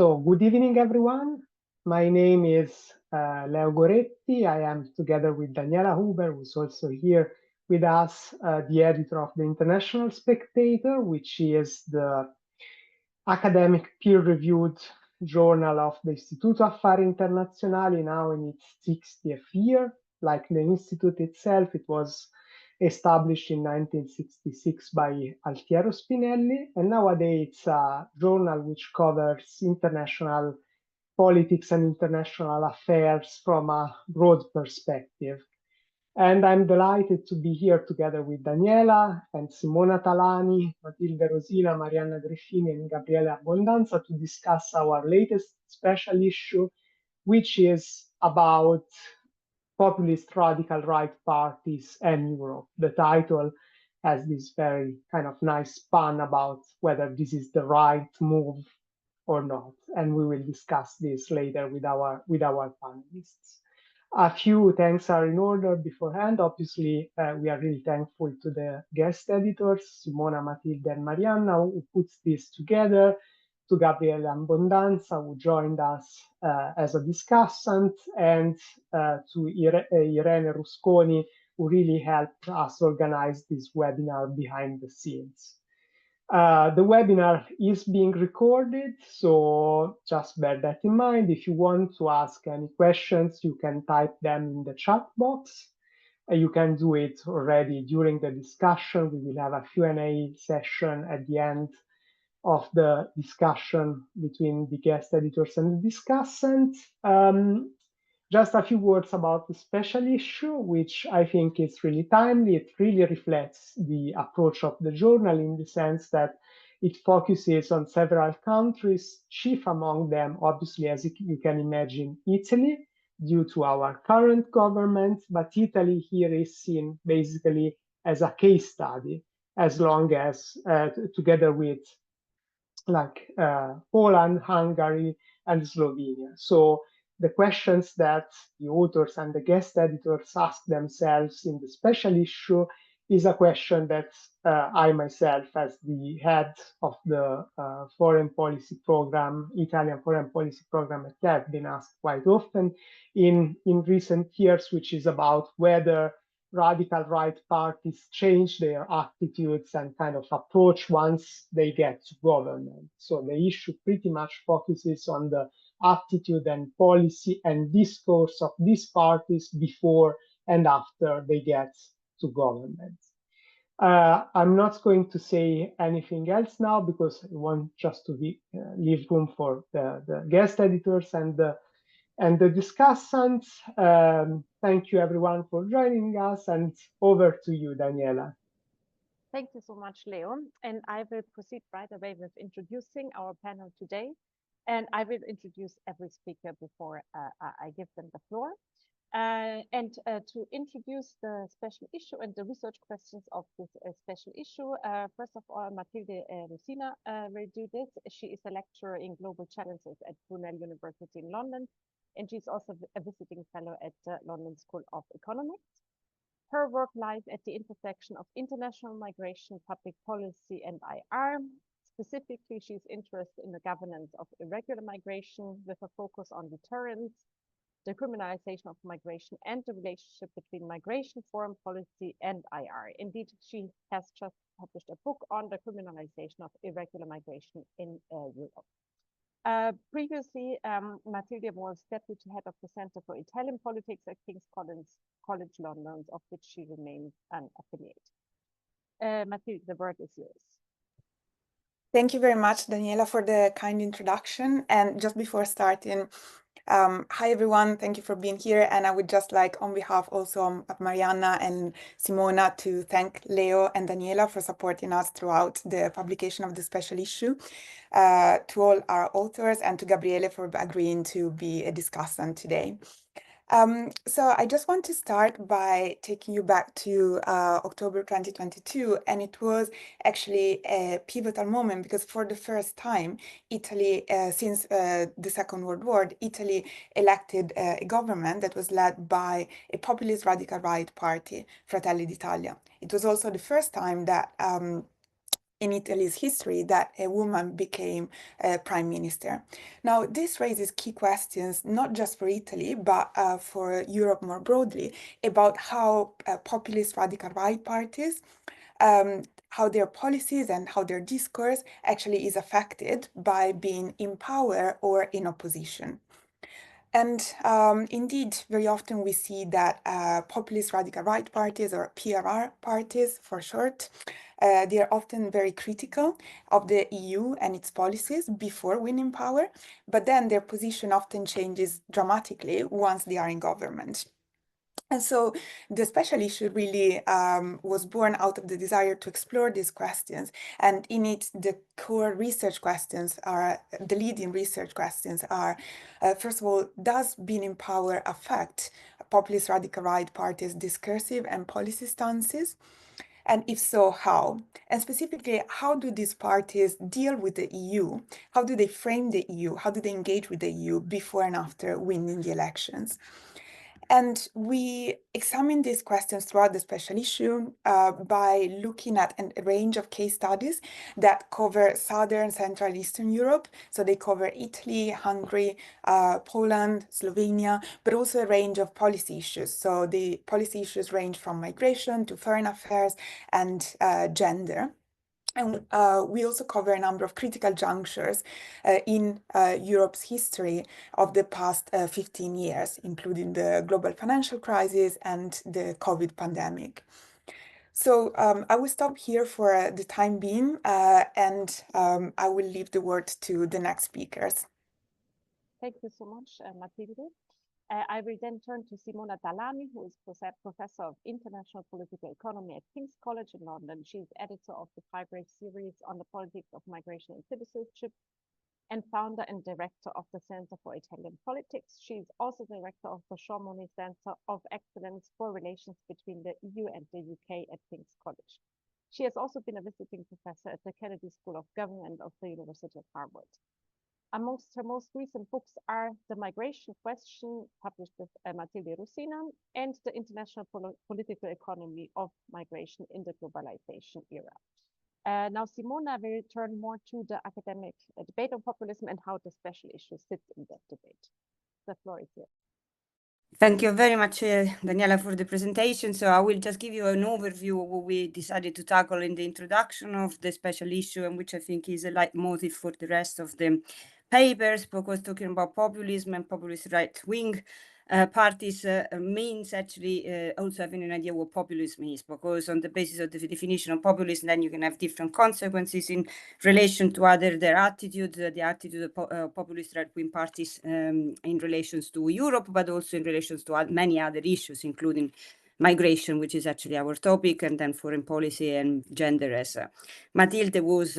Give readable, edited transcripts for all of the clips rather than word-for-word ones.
So good evening, everyone. My name is Leo Goretti. I am together with Daniela Huber, who's also here with us, the editor of the International Spectator, which is the academic peer-reviewed journal of the Istituto Affari Internazionali, now in its 60th year. Like the institute itself, it was established in 1966 by Altiero Spinelli, and nowadays it's a journal which covers international politics and international affairs from a broad perspective. And I'm delighted to be here together with Daniela and Simona Talani, Matilde Rosina, Marianna Griffini, and Gabriele Abbondanza to discuss our latest special issue, which is about populist radical right parties and Europe. The title has this very kind of nice pun about whether this is the right move or not. And we will discuss this later with our panelists. A few thanks are in order beforehand. Obviously, we are really thankful to the guest editors, Simona, Matilde, and Marianna, who puts this together, to Gabriele Abbondanza, who joined us as a discussant, and to Irene Rusconi, who really helped us organize this webinar behind the scenes. The webinar is being recorded, so just bear that in mind. If you want to ask any questions, you can type them in the chat box. You can do it already during the discussion. We will have a Q&A session at the end of the discussion between the guest editors and the discussant. Just a few words about the special issue, which I think is really timely. It really reflects the approach of the journal in the sense that it focuses on several countries, chief among them, obviously, as you can imagine, Italy, due to our current government. But Italy here is seen basically as a case study, as long as together with Poland, Hungary, and Slovenia. So the questions that the authors and the guest editors ask themselves in the special issue is a question that I myself, as the head of the foreign policy program, Italian foreign policy program, have been asked quite often in recent years, which is about whether radical right parties change their attitudes and kind of approach once they get to government. So the issue pretty much focuses on the attitude and policy and discourse of these parties before and after they get to government. I'm not going to say anything else now because I want just to leave room for the guest editors and the discussants. Thank you everyone for joining us, and over to you, Daniela. Thank you so much, Leo. And I will proceed right away with introducing our panel today. And I will introduce every speaker before I give them the floor. To introduce the special issue and the research questions of this special issue, first of all, Matilde Rosina will do this. She is a lecturer in global challenges at Brunel University in London, and she's also a visiting fellow at the London School of Economics. Her work lies at the intersection of international migration, public policy, and IR. Specifically, she's interested in the governance of irregular migration with a focus on deterrence, the criminalization of migration, and the relationship between migration, foreign policy, and IR. Indeed, she has just published a book on the criminalization of irregular migration in Europe. Previously, Matilde was deputy head of the Center for Italian Politics at King's College London, of which she remains an affiliate. Matilde, the word is yours. Thank you very much, Daniela, for the kind introduction. And just before starting, hi everyone, thank you for being here. And I would just like, on behalf also of Marianna and Simona, to thank Leo and Daniela for supporting us throughout the publication of the special issue, to all our authors, and to Gabriele for agreeing to be a discussant today. So I just want to start by taking you back to October 2022, and it was actually a pivotal moment because for the first time, Italy, since the Second World War, Italy elected a government that was led by a populist radical right party, Fratelli d'Italia. It was also the first time that in Italy's history that a woman became prime minister. Now, this raises key questions, not just for Italy, but for Europe more broadly, about how populist radical right parties, how their policies and how their discourse actually is affected by being in power or in opposition. And indeed, very often we see that populist radical right parties, or PRR parties for short, they are often very critical of the EU and its policies before winning power, but then their position often changes dramatically once they are in government. And so the special issue really was born out of the desire to explore these questions. And in it, the core research questions are, the leading research questions are, first of all, does being in power affect populist radical right parties' discursive and policy stances? And if so, how? And specifically, how do these parties deal with the EU? How do they frame the EU? How do they engage with the EU before and after winning the elections? And we examine these questions throughout the special issue by looking at a range of case studies that cover Southern, Central, Eastern Europe. So they cover Italy, Hungary, Poland, Slovenia, but also a range of policy issues. So the policy issues range from migration to foreign affairs and gender. And we also cover a number of critical junctures in Europe's history of the past 15 years, including the global financial crisis and the COVID pandemic. So I will stop here for the time being, and I will leave the word to the next speakers. Thank you so much, Matilde. I will then turn to Simona Talani, who is Professor of International Political Economy at King's College in London. She is editor of the five-break series on the politics of migration and citizenship, and founder and director of the Center for Italian Politics. She is also director of the Sean Money Center of Excellence for Relations between the EU and the UK at King's College. She has also been a visiting professor at the Kennedy School of Government of the University of Harvard. Amongst her most recent books are The Migration Question, published with Matilde Rosina, and The International Political Economy of Migration in the Globalization Era. Now, Simona will turn more to the academic debate on populism and how the special issue sits in that debate. The floor is yours. Thank you very much, Daniela, for the presentation. So I will just give you an overview of what we decided to tackle in the introduction of the special issue, and which I think is a leitmotif for the rest of the papers, because talking about populism and populist right-wing parties means actually also having an idea what populism is, because on the basis of the definition of populism, then you can have different consequences in relation to their attitude, the attitude of populist right-wing parties in relations to Europe, but also in relations to many other issues, including migration, which is actually our topic, and then foreign policy and gender, as Matilde was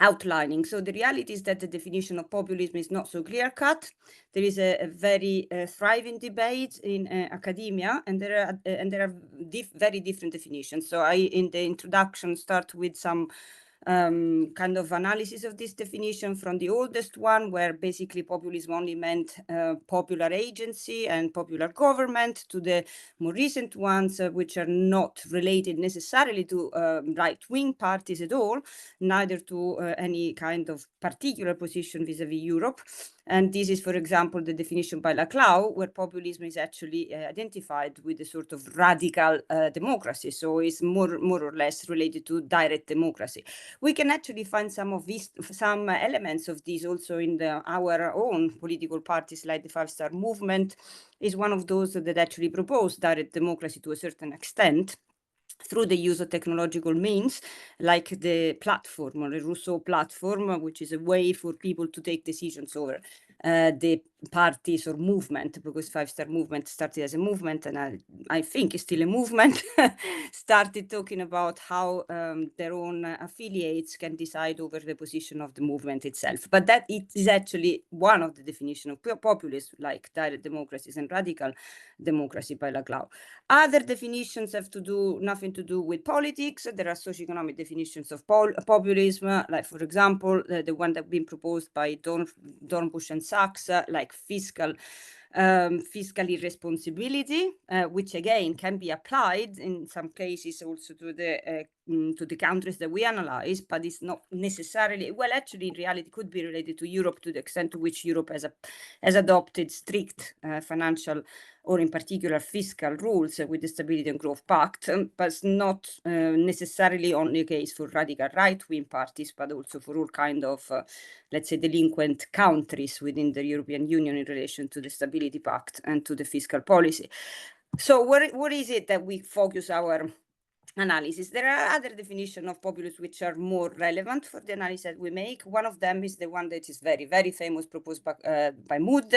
outlining. So the reality is that the definition of populism is not so clear-cut. There is a very thriving debate in academia, and there are very different definitions. So I, in the introduction, start with some kind of analysis of this definition from the oldest one, where basically populism only meant popular agency and popular government, to the more recent ones, which are not related necessarily to right-wing parties at all, neither to any kind of particular position vis-a-vis Europe. And this is, for example, the definition by Laclau, where populism is actually identified with a sort of radical democracy. So it's more or less related to direct democracy. We can actually find some elements of this also in our own political parties, like the Five Star Movement is one of those that actually propose direct democracy to a certain extent, through the use of technological means, like the platform, or the Rousseau platform, which is a way for people to take decisions over the parties or movement, because Five Star Movement started as a movement, and I think it's still a movement, started talking about how their own affiliates can decide over the position of the movement itself. But that it is actually one of the definitions of populism, like direct democracies and radical democracy by Laclau. Other definitions have nothing to do with politics. There are socioeconomic definitions of populism, like, for example, the one that has been proposed by Dornbusch and Sachs, like fiscal fiscal irresponsibility, which again can be applied in some cases also to the countries that we analyze, but it's not necessarily, well, actually in reality could be related to Europe to the extent to which Europe has adopted strict financial or in particular fiscal rules with the Stability and Growth Pact, but it's not necessarily only a case for radical right-wing parties, but also for all kind of, let's say, delinquent countries within the European Union in relation to the Stability Pact and to the fiscal policy. So what is it that we focus our analysis? There are other definitions of populism which are more relevant for the analysis that we make. One of them is the one that is very, very famous, proposed by Mood,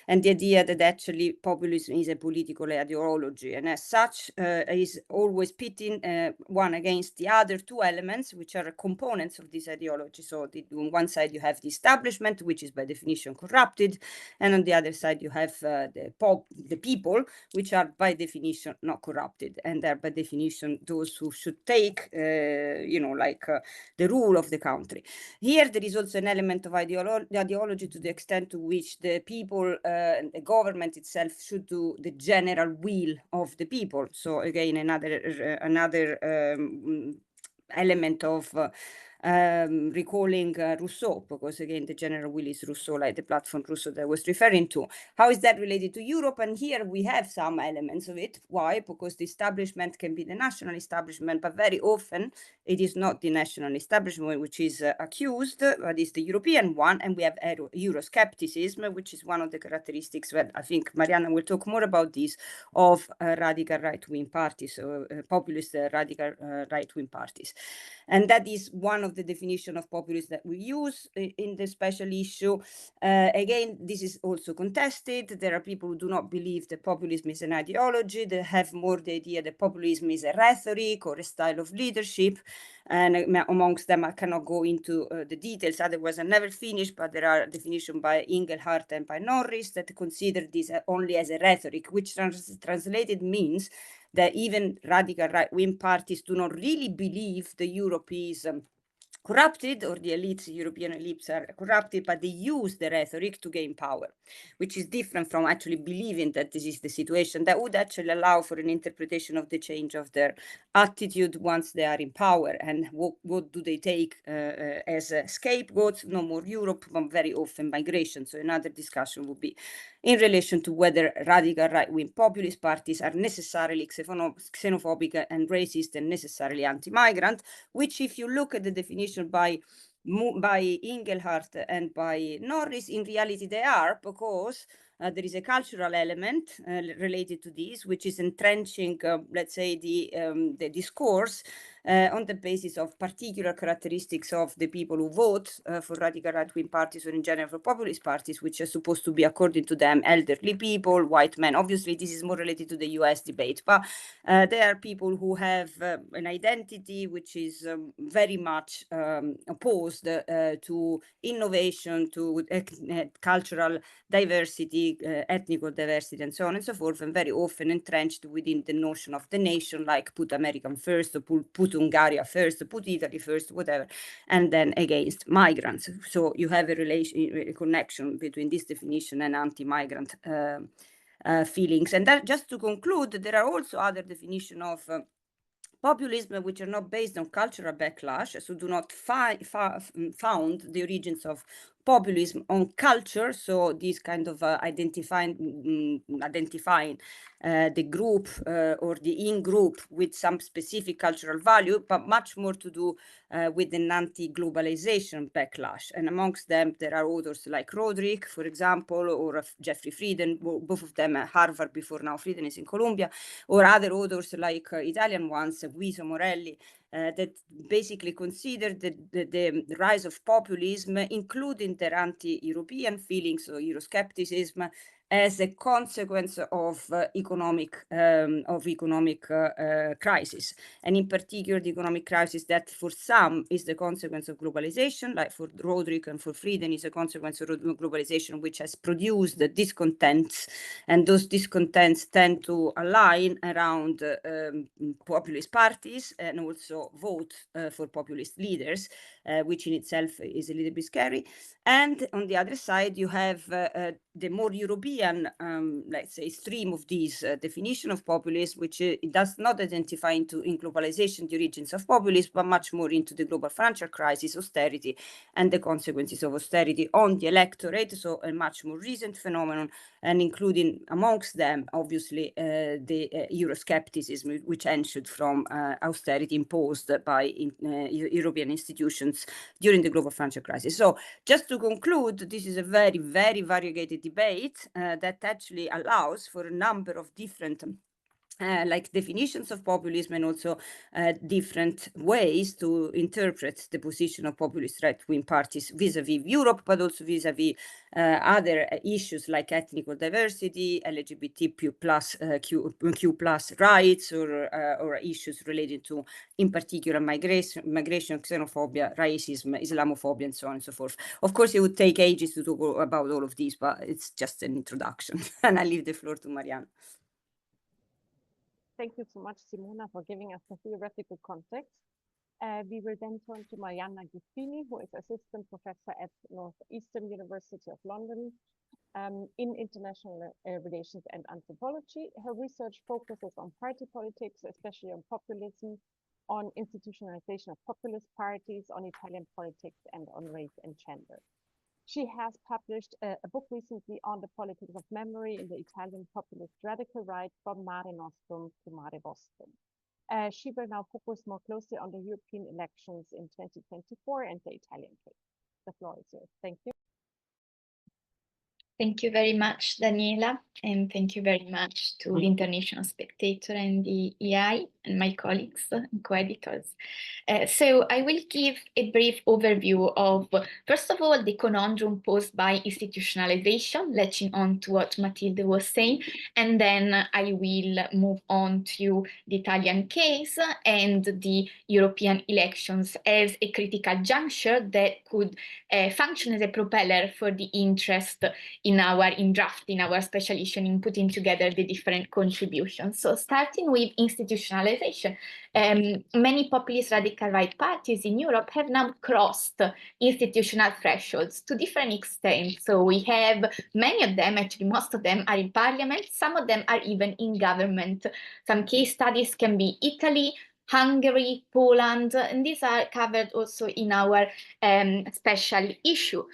and the idea that actually populism is a political ideology, and as such is always pitting one against the other two elements, which are components of this ideology. So on one side you have the establishment, which is by definition corrupted, and on the other side you have the people, which are by definition not corrupted, and are by definition those who should take, the rule of the country. Here, there is also an element of ideology to the extent to which the people, the government itself should do the general will of the people. So again, another element of recalling Rousseau, because again, the general will is Rousseau, like the platform Rousseau that I was referring to. How is that related to Europe? And here we have some elements of it. Why? Because the establishment can be the national establishment, but very often it is not the national establishment which is accused, but it's the European one. And we have Euroscepticism, which is one of the characteristics that I think Marianna will talk more about this, of radical right-wing parties, or populist radical right-wing parties. And that is one of the definition of populism that we use in the special issue. Again, this is also contested. There are people who do not believe that populism is an ideology. They have more the idea that populism is a rhetoric or a style of leadership. And amongst them, I cannot go into the details, otherwise I never finish, but there are definitions by Engelhardt and by Norris that consider this only as a rhetoric, which translated means that even radical right-wing parties do not really believe the Europe is corrupted, or the elites, European elites are corrupted, but they use the rhetoric to gain power, which is different from actually believing that this is the situation. That would actually allow for an interpretation of the change of their attitude once they are in power. And what do they take as scapegoats? No more Europe, but very often migration. So another discussion would be in relation to whether radical right-wing populist parties are necessarily xenophobic and racist and necessarily anti-migrant, which if you look at the definition by Engelhardt and by Norris, in reality they are, because there is a cultural element related to this, which is entrenching, let's say, the discourse on the basis of particular characteristics of the people who vote for radical right-wing parties, or in general for populist parties, which are supposed to be, according to them, elderly people, white men. Obviously, this is more related to the US debate, but there are people who have an identity which is very much opposed to innovation, to cultural diversity, ethnical diversity, and so on and so forth, and very often entrenched within the notion of the nation, like put American first, or put Hungary first, put Italy first, whatever, and then against migrants. So you have a connection between this definition and anti-migrant feelings. And that, just to conclude, there are also other definitions of populism which are not based on cultural backlash, so do not found the origins of populism on culture. So this kind of identifying the group or the in-group with some specific cultural value, but much more to do with an anti-globalization backlash. And amongst them, there are authors like Roderick, for example, or Jeffrey Frieden, both of them at Harvard before, now Frieden is in Columbia, or other authors like Italian ones, Guiso Morelli, that basically consider the rise of populism, including their anti-European feelings or Euroscepticism, as a consequence of economic crisis, and in particular the economic crisis that for some is the consequence of globalization, like for Roderick and for Frieden is a consequence of globalization, which has produced the discontents, and those discontents tend to align around populist parties and also vote for populist leaders, which in itself is a little bit scary. And on the other side, you have the more European, let's say, stream of this definition of populism, which it does not identify in globalization the origins of populism, but much more into the global financial crisis, austerity, and the consequences of austerity on the electorate. So a much more recent phenomenon, and including amongst them, obviously, the Euroscepticism, which ensued from austerity imposed by European institutions during the global financial crisis. So just to conclude, this is a very, very variegated debate that actually allows for a number of different like definitions of populism, and also different ways to interpret the position of populist right-wing parties vis-a-vis Europe, but also vis-a-vis other issues like ethnic diversity, LGBTQ plus Q plus rights, or issues related to, in particular, migration, xenophobia, racism, Islamophobia, and so on and so forth. Of course, it would take ages to talk about all of these, but it's just an introduction. And I leave the floor to Marianna. Thank you so much, Simona, for giving us the theoretical context. We will then turn to Marianna Griffini, who is Assistant Professor at Northeastern University of London in International Relations and Anthropology. Her research focuses on party politics, especially on populism, on institutionalization of populist parties, on Italian politics, and on race and gender. She has published a book recently on the politics of memory in the Italian populist radical right, from Mare Nostrum to Mare Vostrum. She will now focus more closely on the European elections in 2024 and the Italian case. The floor is yours. Thank you. Thank you very much, Daniela, and thank you very much to the International Spectator and the EI and my colleagues and co-editors. So I will give a brief overview of, first of all, the conundrum posed by institutionalization, latching on to what Matilde was saying, and then I will move on to the Italian case and the European elections as a critical juncture that could function as a propeller for the interest in drafting our special issue, in putting together the different contributions. So starting with institutionalization, many populist radical right parties in Europe have now crossed institutional thresholds to different extents. So we have many of them, actually most of them are in parliament, some of them are even in government. Some case studies can be Italy, Hungary, Poland, and these are covered also in our special issue.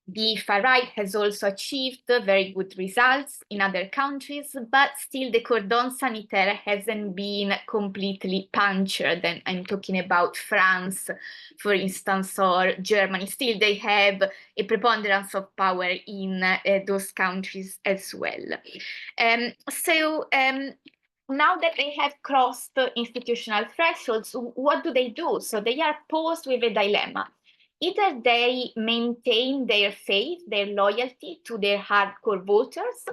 The far right has also achieved very good results in other countries, but still the cordon sanitaire hasn't been completely punctured. And I'm talking about France, for instance, or Germany. Still, they have a preponderance of power in those countries as well. Now that they have crossed the institutional thresholds, what do? So they are posed with a dilemma. Either they maintain their faith, their loyalty to their hardcore voters,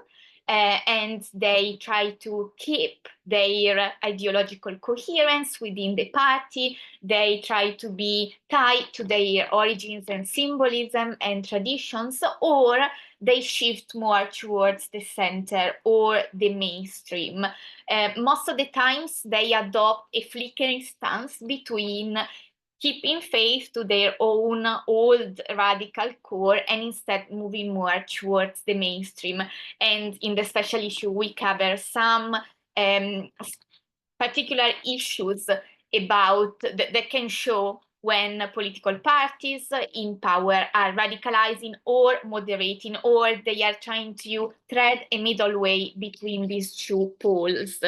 and they try to keep their ideological coherence within the party. They try to be tied to their origins and symbolism and traditions, or they shift more towards the center or the mainstream. Most of the times they adopt a flickering stance between keeping faith to their own old radical core and instead moving more towards the mainstream. And in the special issue, we cover some particular issues about that can show when political parties in power are radicalizing or moderating, or they are trying to tread a middle way between these two poles.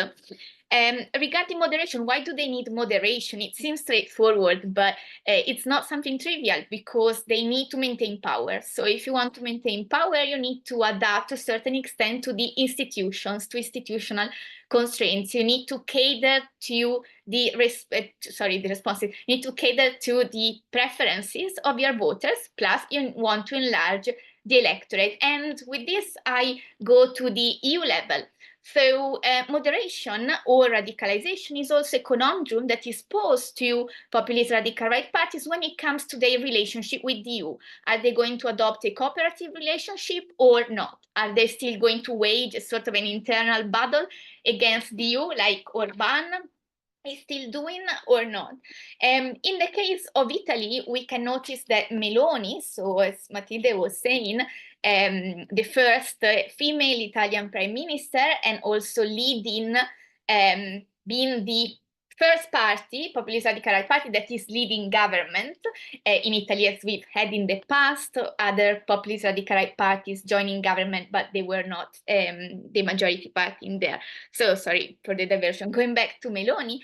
Regarding moderation, why do they need moderation? It seems straightforward, but it's not something trivial, because they need to maintain power. So if you want to maintain power, you need to adapt to a certain extent to the institutions, to institutional constraints. You need to cater to the responses. You need to cater to the preferences of your voters, plus you want to enlarge the electorate. And with this, I go to the EU level. So moderation or radicalization is also a conundrum that is posed to populist radical right parties when it comes to their relationship with the EU. Are they going to adopt a cooperative relationship or not? Are they still going to wage a sort of an internal battle against the EU, like Orban is still doing, or not? In the case of Italy, we can notice that Meloni, so as Matilde was saying, the first female Italian prime minister, and also leading, being the first party, Populist Radical Right Party, that is leading government in Italy, as we've had in the past. Other Populist Radical Right parties joining government, but they were not the majority party in there. So sorry for the diversion. Going back to Meloni,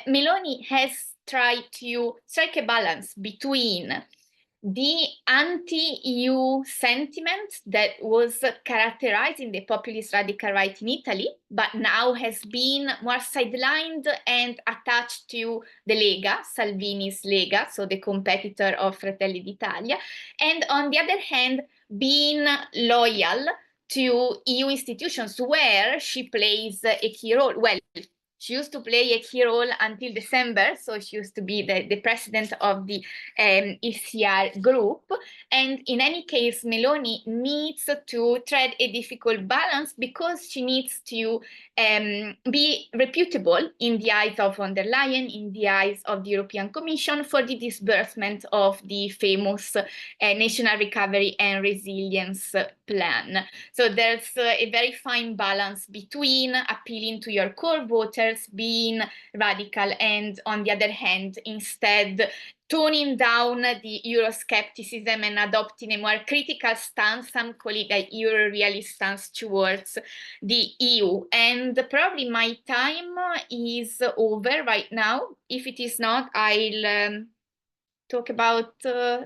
Meloni has tried to strike a balance between the anti-EU sentiment that was characterizing the populist radical right in Italy, but now has been more sidelined and attached to the Lega, Salvini's Lega, so the competitor of Fratelli d'Italia, and on the other hand, being loyal to EU institutions where she plays a key role. Well, she used to play a key role until December, so she used to be the president of the ECR group. And in any case, Meloni needs to tread a difficult balance because she needs to be reputable in the eyes of von der Leyen, in the eyes of the European Commission for the disbursement of the famous National Recovery and Resilience Plan. So there's a very fine balance between appealing to your core voters, being radical, and on the other hand, instead toning down the Euroscepticism and adopting a more critical stance, some call it a Euro-realist stance towards the EU. And probably my time is over right now. If it is not, I'll talk about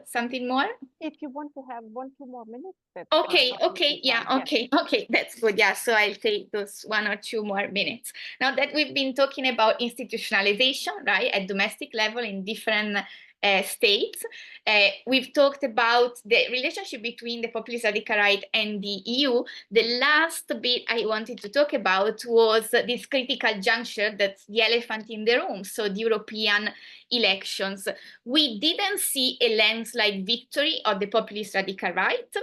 something more. If you want to have 1-2 more minutes. Okay, that's good. Yeah, so I'll take those 1 or 2 more minutes. Now that we've been talking about institutionalization, right, at domestic level in different states, we've talked about the relationship between the populist radical right and the EU. The last bit I wanted to talk about was this critical juncture, that's the elephant in the room, so the European elections. We didn't see a landslide victory of the populist radical right,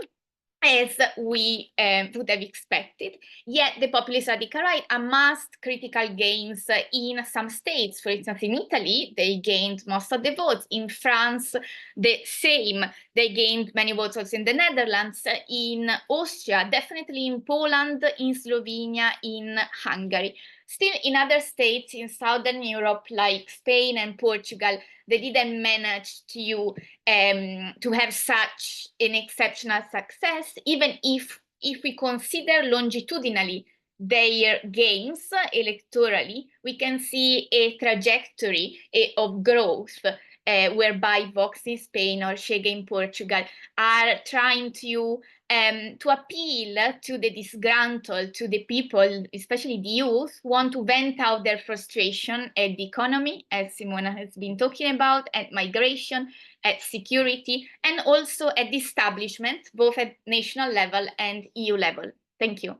as we would have expected. Yet the populist radical right amassed critical gains in some states. For instance, in Italy, they gained most of the votes. In France, the same. They gained many votes also in the Netherlands, in Austria, definitely in Poland, in Slovenia, in Hungary. Still, in other states in Southern Europe, like Spain and Portugal, they didn't manage to have such an exceptional success, even if we consider longitudinally their gains electorally, we can see a trajectory of growth whereby Vox in Spain or Chega in Portugal are trying to appeal to the disgruntled, to the people, especially the youth, who want to vent out their frustration at the economy, as Simona has been talking about, at migration, at security, and also at the establishment, both at national level and EU level. Thank you.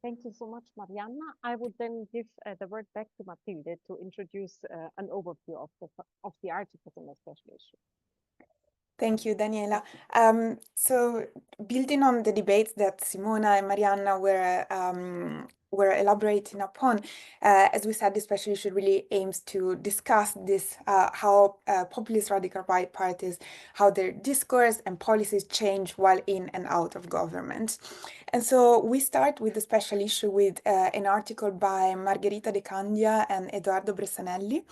Thank you so much, Marianna. I would then give the word back to Matilde to introduce an overview of the articles on the special issue. Thank you, Daniela. So building on the debates that Simona and Marianna were elaborating upon, as we said, this special issue really aims to discuss this, how populist radical right parties, how their discourse and policies change while in and out of government. And so we start with the special issue with an article by Margherita De Candia and Edoardo Bressanelli,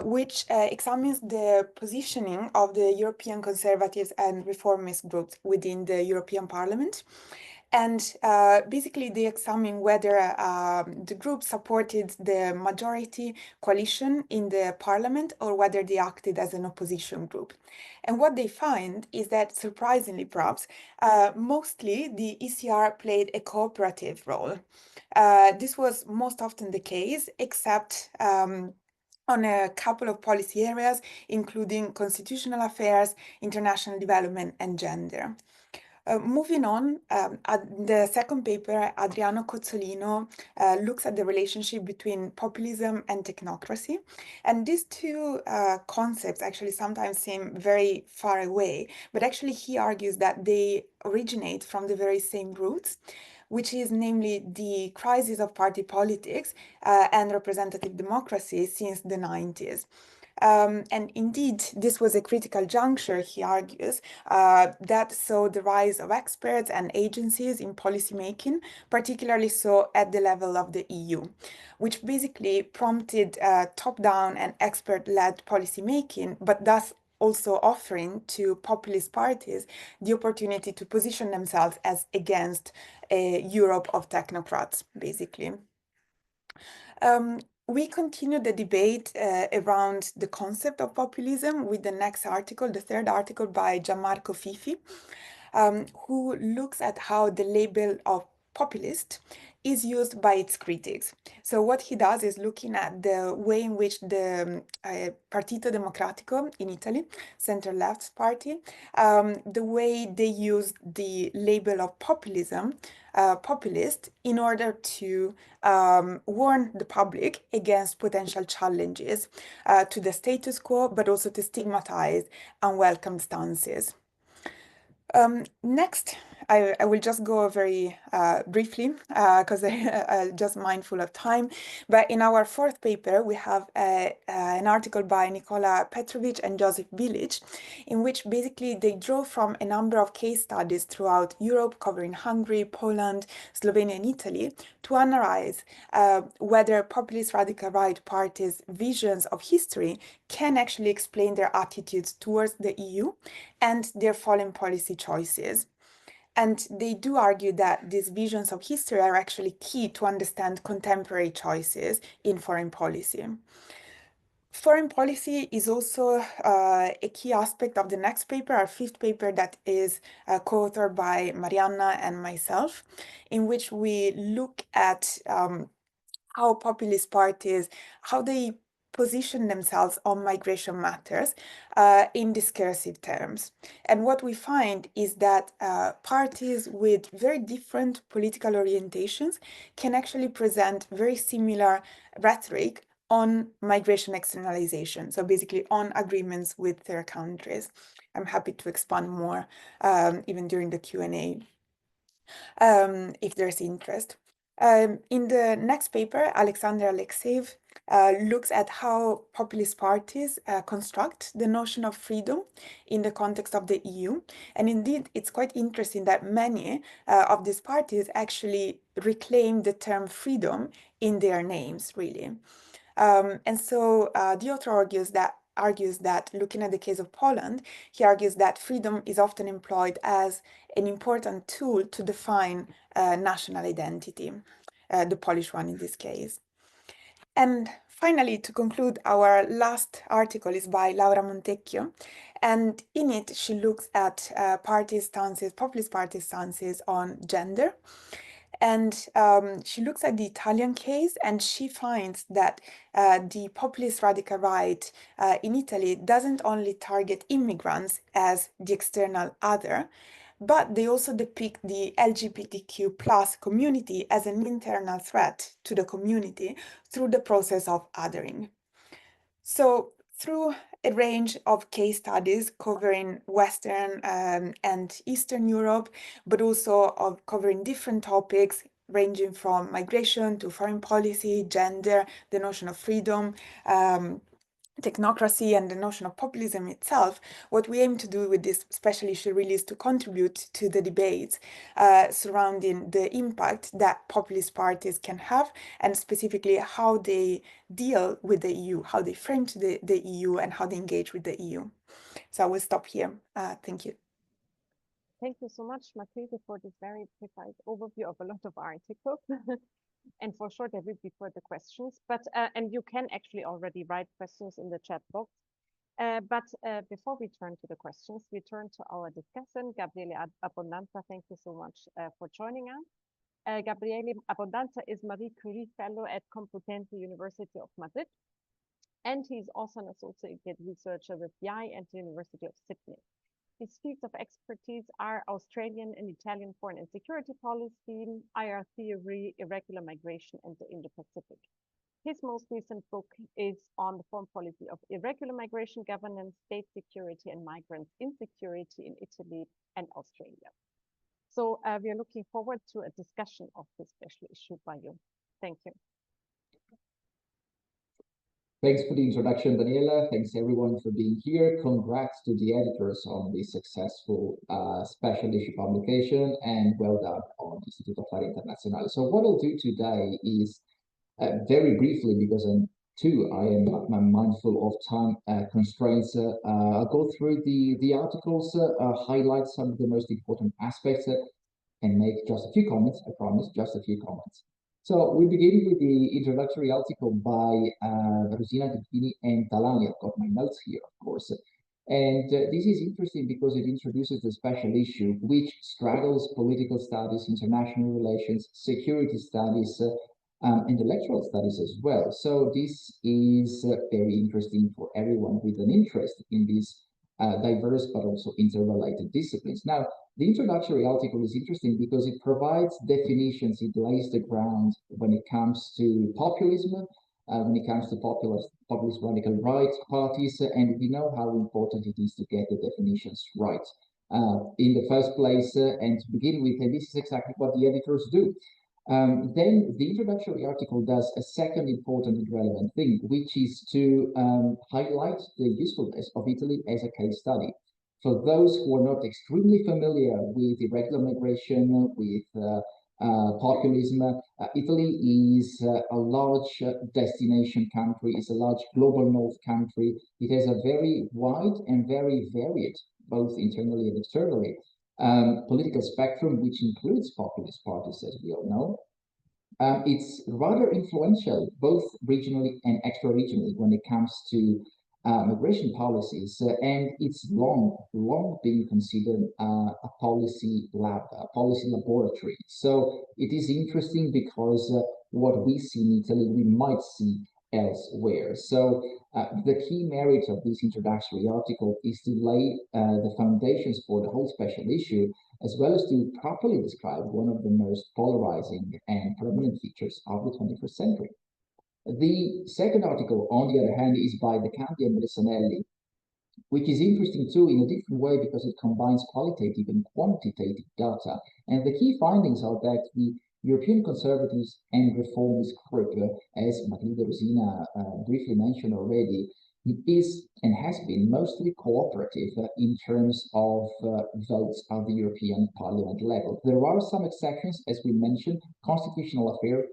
which examines the positioning of the European conservatives and reformist groups within the European Parliament. And basically, they examine whether the group supported the majority coalition in the parliament or whether they acted as an opposition group. And what they find is that, surprisingly perhaps, mostly the ECR played a cooperative role. This was most often the case, except on a couple of policy areas, including constitutional affairs, international development, and gender. Moving on, the second paper, Adriano Cozzolino looks at the relationship between populism and technocracy. And these two concepts actually sometimes seem very far away, but actually he argues that they originate from the very same roots, which is namely the crisis of party politics and representative democracy since the 90s. And indeed, this was a critical juncture, he argues, that saw the rise of experts and agencies in policymaking, particularly so at the level of the EU, which basically prompted top-down and expert-led policymaking, but thus also offering to populist parties the opportunity to position themselves as against a Europe of technocrats, basically. We continue the debate around the concept of populism with the next article, the third article by Gianmarco Fifi, who looks at how the label of populist is used by its critics. So what he does is looking at the way in which the Partito Democratico in Italy, center-left party, the way they use the label of populism, populist, in order to warn the public against potential challenges to the status quo, but also to stigmatize unwelcome stances. Next, I will just go very briefly because I'm just mindful of time. But in our fourth paper, we have an article by Nicola Petrovic and Joseph Bilic, in which basically they draw from a number of case studies throughout Europe, covering Hungary, Poland, Slovenia, and Italy, to analyze whether populist radical right parties' visions of history can actually explain their attitudes towards the EU and their foreign policy choices. And they do argue that these visions of history are actually key to understand contemporary choices in foreign policy. Foreign policy is also a key aspect of the next paper, our fifth paper, that is co-authored by Marianna and myself, in which we look at how populist parties, how they position themselves on migration matters in discursive terms. And what we find is that parties with very different political orientations can actually present very similar rhetoric on migration externalization, so basically on agreements with their countries. I'm happy to expand more even during the Q&A if there's interest. In the next paper, Alexander Alexeyev looks at how populist parties construct the notion of freedom in the context of the EU. And indeed, it's quite interesting that many of these parties actually reclaim the term freedom in their names, really. And so the author argues that looking at the case of Poland, he argues that freedom is often employed as an important tool to define national identity, the Polish one in this case. And finally, to conclude, our last article is by Laura Montecchio, and in it she looks at populist party stances on gender. And she looks at the Italian case, and she finds that the populist radical right in Italy doesn't only target immigrants as the external other, but they also depict the LGBTQ plus community as an internal threat to the community through the process of othering. So through a range of case studies covering Western and Eastern Europe, but also of covering different topics ranging from migration to foreign policy, gender, the notion of freedom, technocracy, and the notion of populism itself, what we aim to do with this special issue really is to contribute to the debates surrounding the impact that populist parties can have, and specifically how they deal with the EU, how they frame to the EU, and how they engage with the EU. So I will stop here. Thank you. Thank you so much, Matilde, for this very precise overview of a lot of articles. And for sure, there will be further questions, but and you can actually already write questions in the chat box. But before we turn to the questions, we turn to our discussant, Gabriele Abbondanza. Thank you so much for joining us. Gabriele Abbondanza is Marie Curie Fellow at Complutense University of Madrid, and he's also an associate researcher with BI and the University of Sydney. His fields of expertise are Australian and Italian foreign and security policy, IR theory, irregular migration, and the Indo-Pacific. His most recent book is on the foreign policy of irregular migration governance, state security, and migrant insecurity in Italy and Australia. So we are looking forward to a discussion of this special issue by you. Thank you. Thanks for the introduction, Daniela. Thanks everyone for being here. Congrats to the editors on the successful special issue publication, and well done on Istituto Affari Internazionali. So what I'll do today is very briefly, because I'm mindful of time constraints. I'll go through the articles, highlight some of the most important aspects, and make just a few comments. I promise, just a few comments. So we begin with the introductory article by Rosina, Griffini, and Talani. I've got my notes here, of course. And this is interesting because it introduces the special issue, which straddles political studies, international relations, security studies, and electoral studies as well. So this is very interesting for everyone with an interest in these diverse but also interrelated disciplines. Now, the introductory article is interesting because it provides definitions, it lays the ground when it comes to populism, when it comes to populist radical right parties, and we know how important it is to get the definitions right in the first place. And to begin with, and this is exactly what the editors do. Then the introductory article does a second important and relevant thing, which is to highlight the usefulness of Italy as a case study. For those who are not extremely familiar with irregular migration, with populism, Italy is a large destination country, is a large global north country. It has a very wide and very varied, both internally and externally, political spectrum, which includes populist parties, as we all know. It's rather influential, both regionally and extra-regionally, when it comes to migration policies, and it's long been considered a policy lab, a policy laboratory. So it is interesting because what we see in Italy, we might see elsewhere. So the key merit of this introductory article is to lay the foundations for the whole special issue, as well as to properly describe one of the most polarizing and prominent features of the 21st century. The second article, on the other hand, is by De Campi and Bressanelli, which is interesting too in a different way because it combines qualitative and quantitative data. And the key findings are that the European conservatives and reformist group, as Matilde Rosina briefly mentioned already, is and has been mostly cooperative in terms of votes at the European Parliament level. There are some exceptions, as we mentioned, constitutional affair,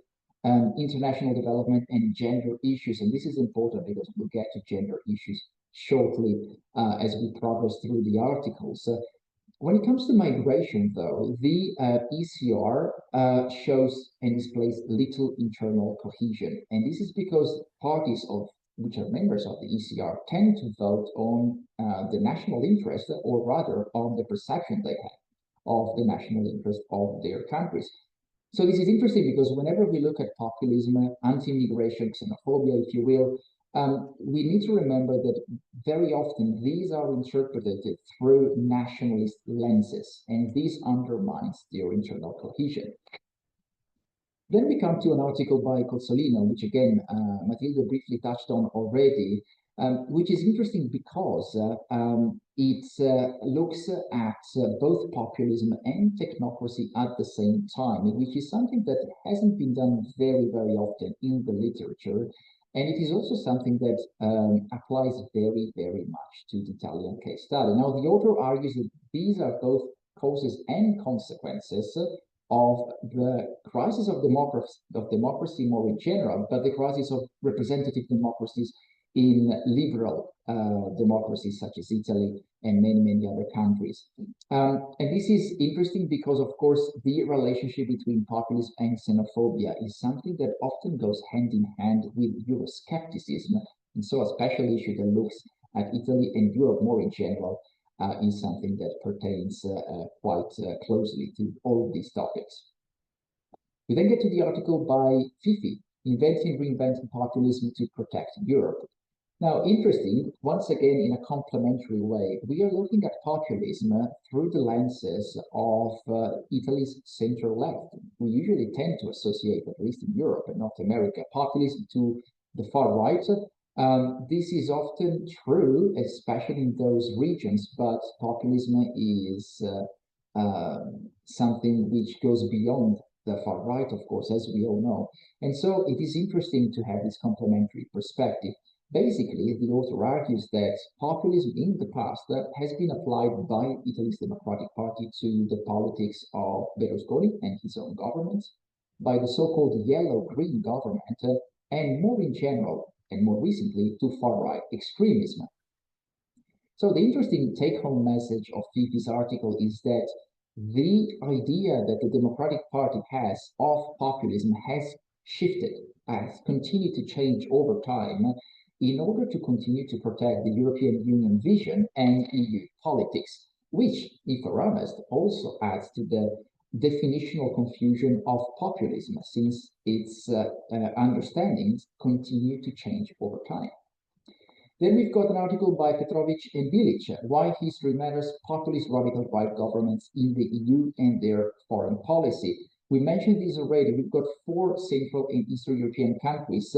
international development, and gender issues. And this is important because we'll get to gender issues shortly as we progress through the articles. When it comes to migration, though, the ECR shows and displays little internal cohesion. And this is because parties which are members of the ECR tend to vote on the national interest, or rather on the perception they have of the national interest of their countries. So this is interesting because whenever we look at populism, anti-immigration, xenophobia, if you will, we need to remember that very often these are interpreted through nationalist lenses, and this undermines their internal cohesion. Then we come to an article by Cozzolino, which again, Matilde briefly touched on already, which is interesting because it looks at both populism and technocracy at the same time, which is something that hasn't been done very, very often in the literature. And it is also something that applies very, very much to the Italian case study. Now, the author argues that these are both causes and consequences of the crisis of democracy more in general, but the crisis of representative democracies in liberal democracies such as Italy and many, many other countries. And this is interesting because, of course, the relationship between populism and xenophobia is something that often goes hand in hand with Euroscepticism. And so a special issue that looks at Italy and Europe more in general is something that pertains quite closely to all of these topics. We then get to the article by Fifi, Inventing, Reinventing Populism to Protect Europe. Now, interesting, once again, in a complementary way, we are looking at populism through the lenses of Italy's center left. We usually tend to associate, at least in Europe and North America, populism to the far right. This is often true, especially in those regions, but populism is something which goes beyond the far right, of course, as we all know. And so it is interesting to have this complementary perspective. Basically, the author argues that populism in the past has been applied by Italy's Democratic Party to the politics of Berlusconi and his own government, by the so-called yellow-green government, and more in general, and more recently, to far-right extremism. So the interesting take-home message of Fifi's article is that the idea that the Democratic Party has of populism has shifted, has continued to change over time in order to continue to protect the European Union vision and EU politics, which, if we're honest, also adds to the definitional confusion of populism, since its understandings continue to change over time. Then we've got an article by Petrovic and Bilic, Why History Matters, Populist Radical Right Governments in the EU and Their Foreign Policy. We mentioned these already. We've got 4 Central and Eastern European countries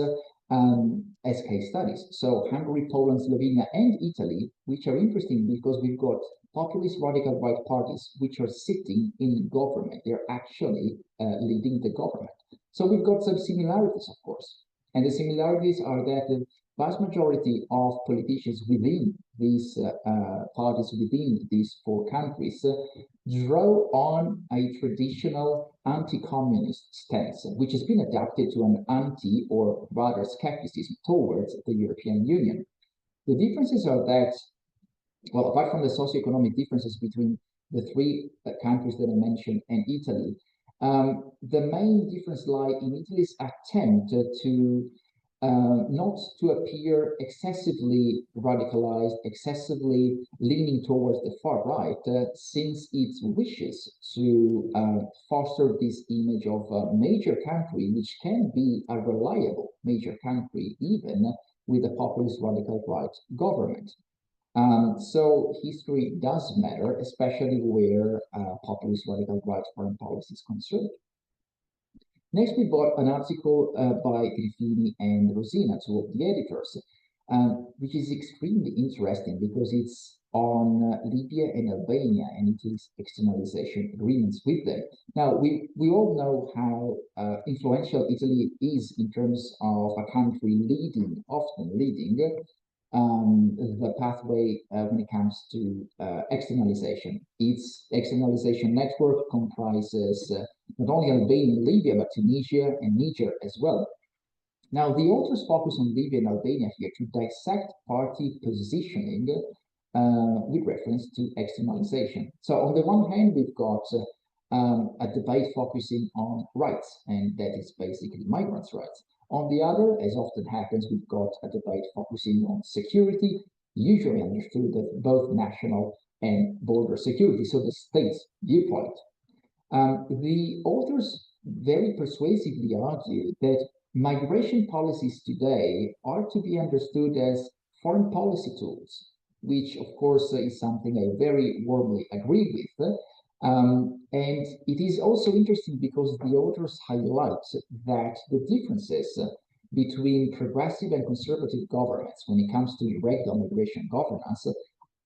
as case studies. So Hungary, Poland, Slovenia, and Italy, which are interesting because we've got populist radical right parties which are sitting in government. They're actually leading the government. So we've got some similarities, of course. And the similarities are that the vast majority of politicians within these parties, within these 4 countries, draw on a traditional anti-communist stance, which has been adapted to an anti, or rather skepticism towards the European Union. The differences are that, well, apart from the socioeconomic differences between the 3 countries that I mentioned and Italy, the main difference lies in Italy's attempt to not to appear excessively radicalized, excessively leaning towards the far right, since it wishes to foster this image of a major country, which can be a reliable major country, even with a populist radical right government. So history does matter, especially where populist radical right foreign policy is concerned. Next, we got an article by Griffini and Rosina, 2 of the editors, which is extremely interesting because it's on Libya and Albania and Italy's externalization agreements with them. Now, we all know how influential Italy is in terms of a country leading, often leading, the pathway when it comes to externalization. Its externalization network comprises not only Albania and Libya, but Tunisia and Niger as well. Now, the authors focus on Libya and Albania here to dissect party positioning with reference to externalization. So on the one hand, we've got a debate focusing on rights, and that is basically migrants' rights. On the other, as often happens, we've got a debate focusing on security, usually understood as both national and border security, so the state's viewpoint. The authors very persuasively argue that migration policies today are to be understood as foreign policy tools, which of course is something I very warmly agree with. And it is also interesting because the authors highlight that the differences between progressive and conservative governments when it comes to irregular migration governance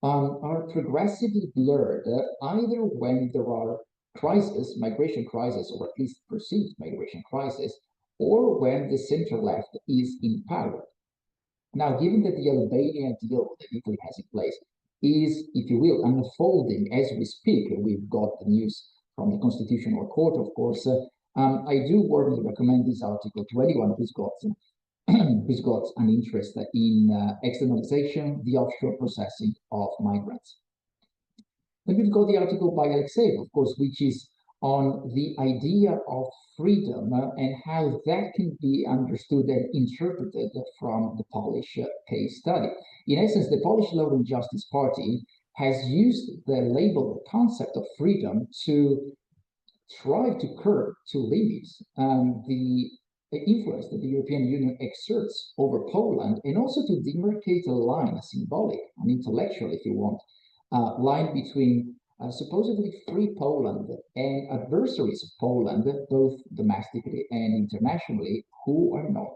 are progressively blurred either when there are crises, migration crisis, or at least perceived migration crisis, or when the center left is in power. Now, given that the Albania deal that Italy has in place is, if you will, unfolding as we speak, we've got the news from the Constitutional Court, of course, I do warmly recommend this article to anyone who's got an interest in externalization, the offshore processing of migrants. Then we've got the article by Alexei, of course, which is on the idea of freedom and how that can be understood and interpreted from the Polish case study. In essence, the Polish Law and Justice Party has used the label, the concept of freedom to try to curb, to limit the influence that the European Union exerts over Poland, and also to demarcate a line, a symbolic, an intellectual, if you want, line between supposedly free Poland and adversaries of Poland, both domestically and internationally, who are not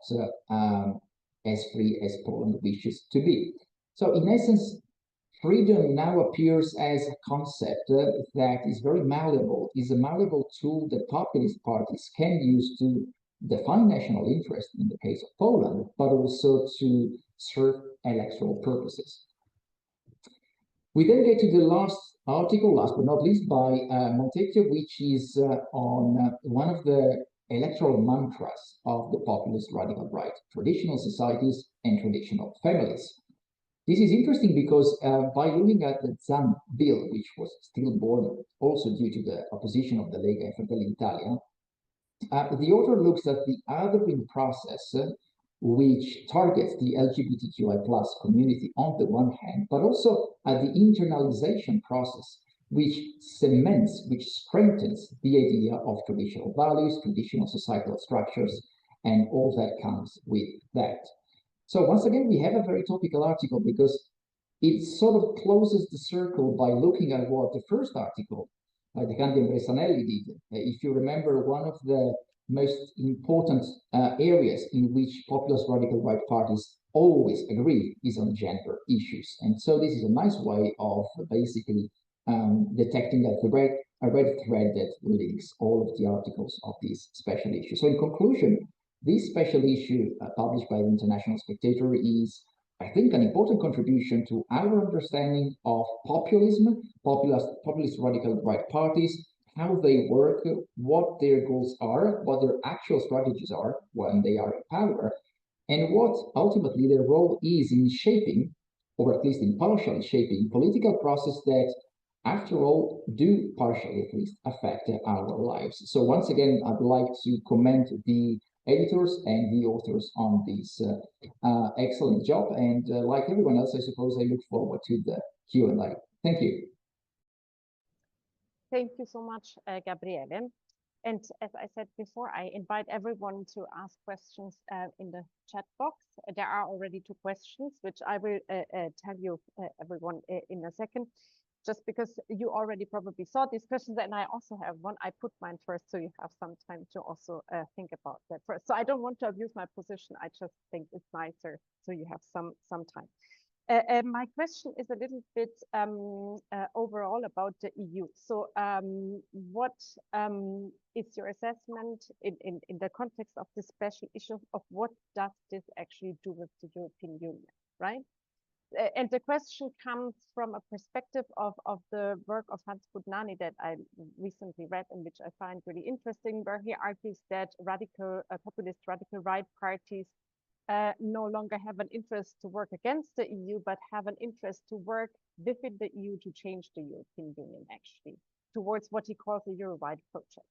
as free as Poland wishes to be. So in essence, freedom now appears as a concept that is very malleable, is a malleable tool that populist parties can use to define national interest in the case of Poland, but also to serve electoral purposes. We then get to the last article, last but not least, by Montecchio, which is on one of the electoral mantras of the populist radical right: traditional societies and traditional families. This is interesting because by looking at the ZAN bill, which was still born also due to the opposition of the Lega and Fratelli d'Italia, the author looks at the othering process, which targets the LGBTQI+ community on the one hand, but also at the internalization process, which cements, which strengthens the idea of traditional values, traditional societal structures, and all that comes with that. So once again, we have a very topical article because it sort of closes the circle by looking at what the first article, De Candia and Bresanelli, did. If you remember, one of the most important areas in which populist radical right parties always agree is on gender issues. And so this is a nice way of basically detecting that a red thread that links all of the articles of this special issue. So in conclusion, this special issue published by the International Spectator is, I think, an important contribution to our understanding of populism, populist radical right parties, how they work, what their goals are, what their actual strategies are when they are in power, and what ultimately their role is in shaping, or at least in partially shaping, political process that, after all, do partially at least affect our lives. So once again, I'd like to commend the editors and the authors on this excellent job. And like everyone else, I suppose I look forward to the Q&A. Thank you. Thank you so much, Gabriele. And as I said before, I invite everyone to ask questions in the chat box. There are already 2 questions, which I will tell you, everyone, in a second. Just because you already probably saw these questions, and I also have one. I put mine first, so you have some time to also think about that first. So I don't want to abuse my position. I just think it's nicer, so you have some time. My question is a little bit overall about the EU. So what is your assessment in the context of this special issue of what does this actually do with the European Union, right? And the question comes from a perspective of the work of Hans Budnani that I recently read, and which I find really interesting, where he argues that populist radical right parties no longer have an interest to work against the EU, but have an interest to work within the EU to change the European Union, actually, towards what he calls a Euro-wide project.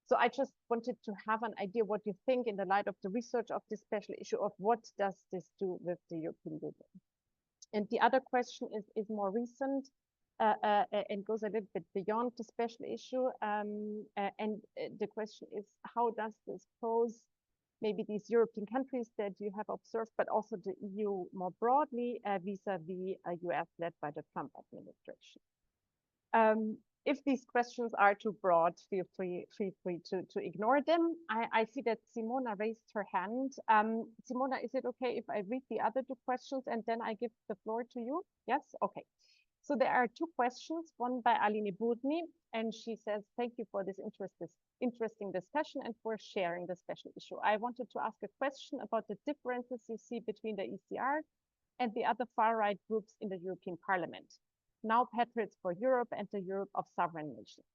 So I just wanted to have an idea what you think in the light of the research of this special issue of what does this do with the European Union. And the other question is more recent and goes a little bit beyond the special issue. And the question is, how does this pose maybe these European countries that you have observed, but also the EU more broadly vis-a-vis a US led by the Trump administration? If these questions are too broad, feel free to ignore them. I see that Simona raised her hand. Simona, is it okay if I read the other 2 questions and then I give the floor to you? Yes? Okay. So there are 2 questions, one by Aline Budni, and she says, thank you for this interesting discussion and for sharing the special issue. I wanted to ask a question about the differences you see between the ECR and the other far-right groups in the European Parliament. Now Patriots for Europe and the Europe of Sovereign Nations.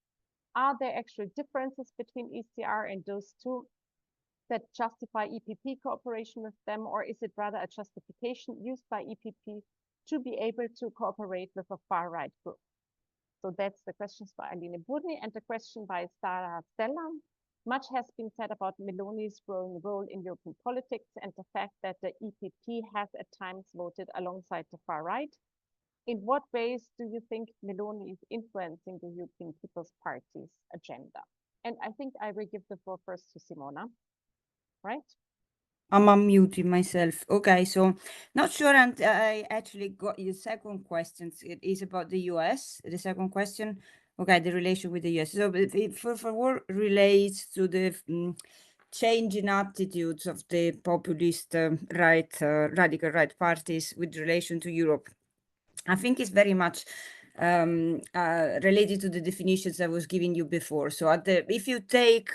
Are there actual differences between ECR and those 2 that justify EPP cooperation with them, or is it rather a justification used by EPP to be able to cooperate with a far-right group? So that's the questions by Aline Budni, and the question by Stella. Much has been said about Meloni's growing role in European politics and the fact that the EPP has at times voted alongside the far-right. In what ways do you think Meloni is influencing the European People's Party's agenda? And I think I will give the floor first to Simona, right? I'm unmuting myself. Okay, so not sure, and I actually got your second question. It is about the US, the second question. Okay, the relation with the US. So for what relates to the changing attitudes of the populist radical right parties with relation to Europe. I think it's very much related to the definitions I was giving you before. So if you take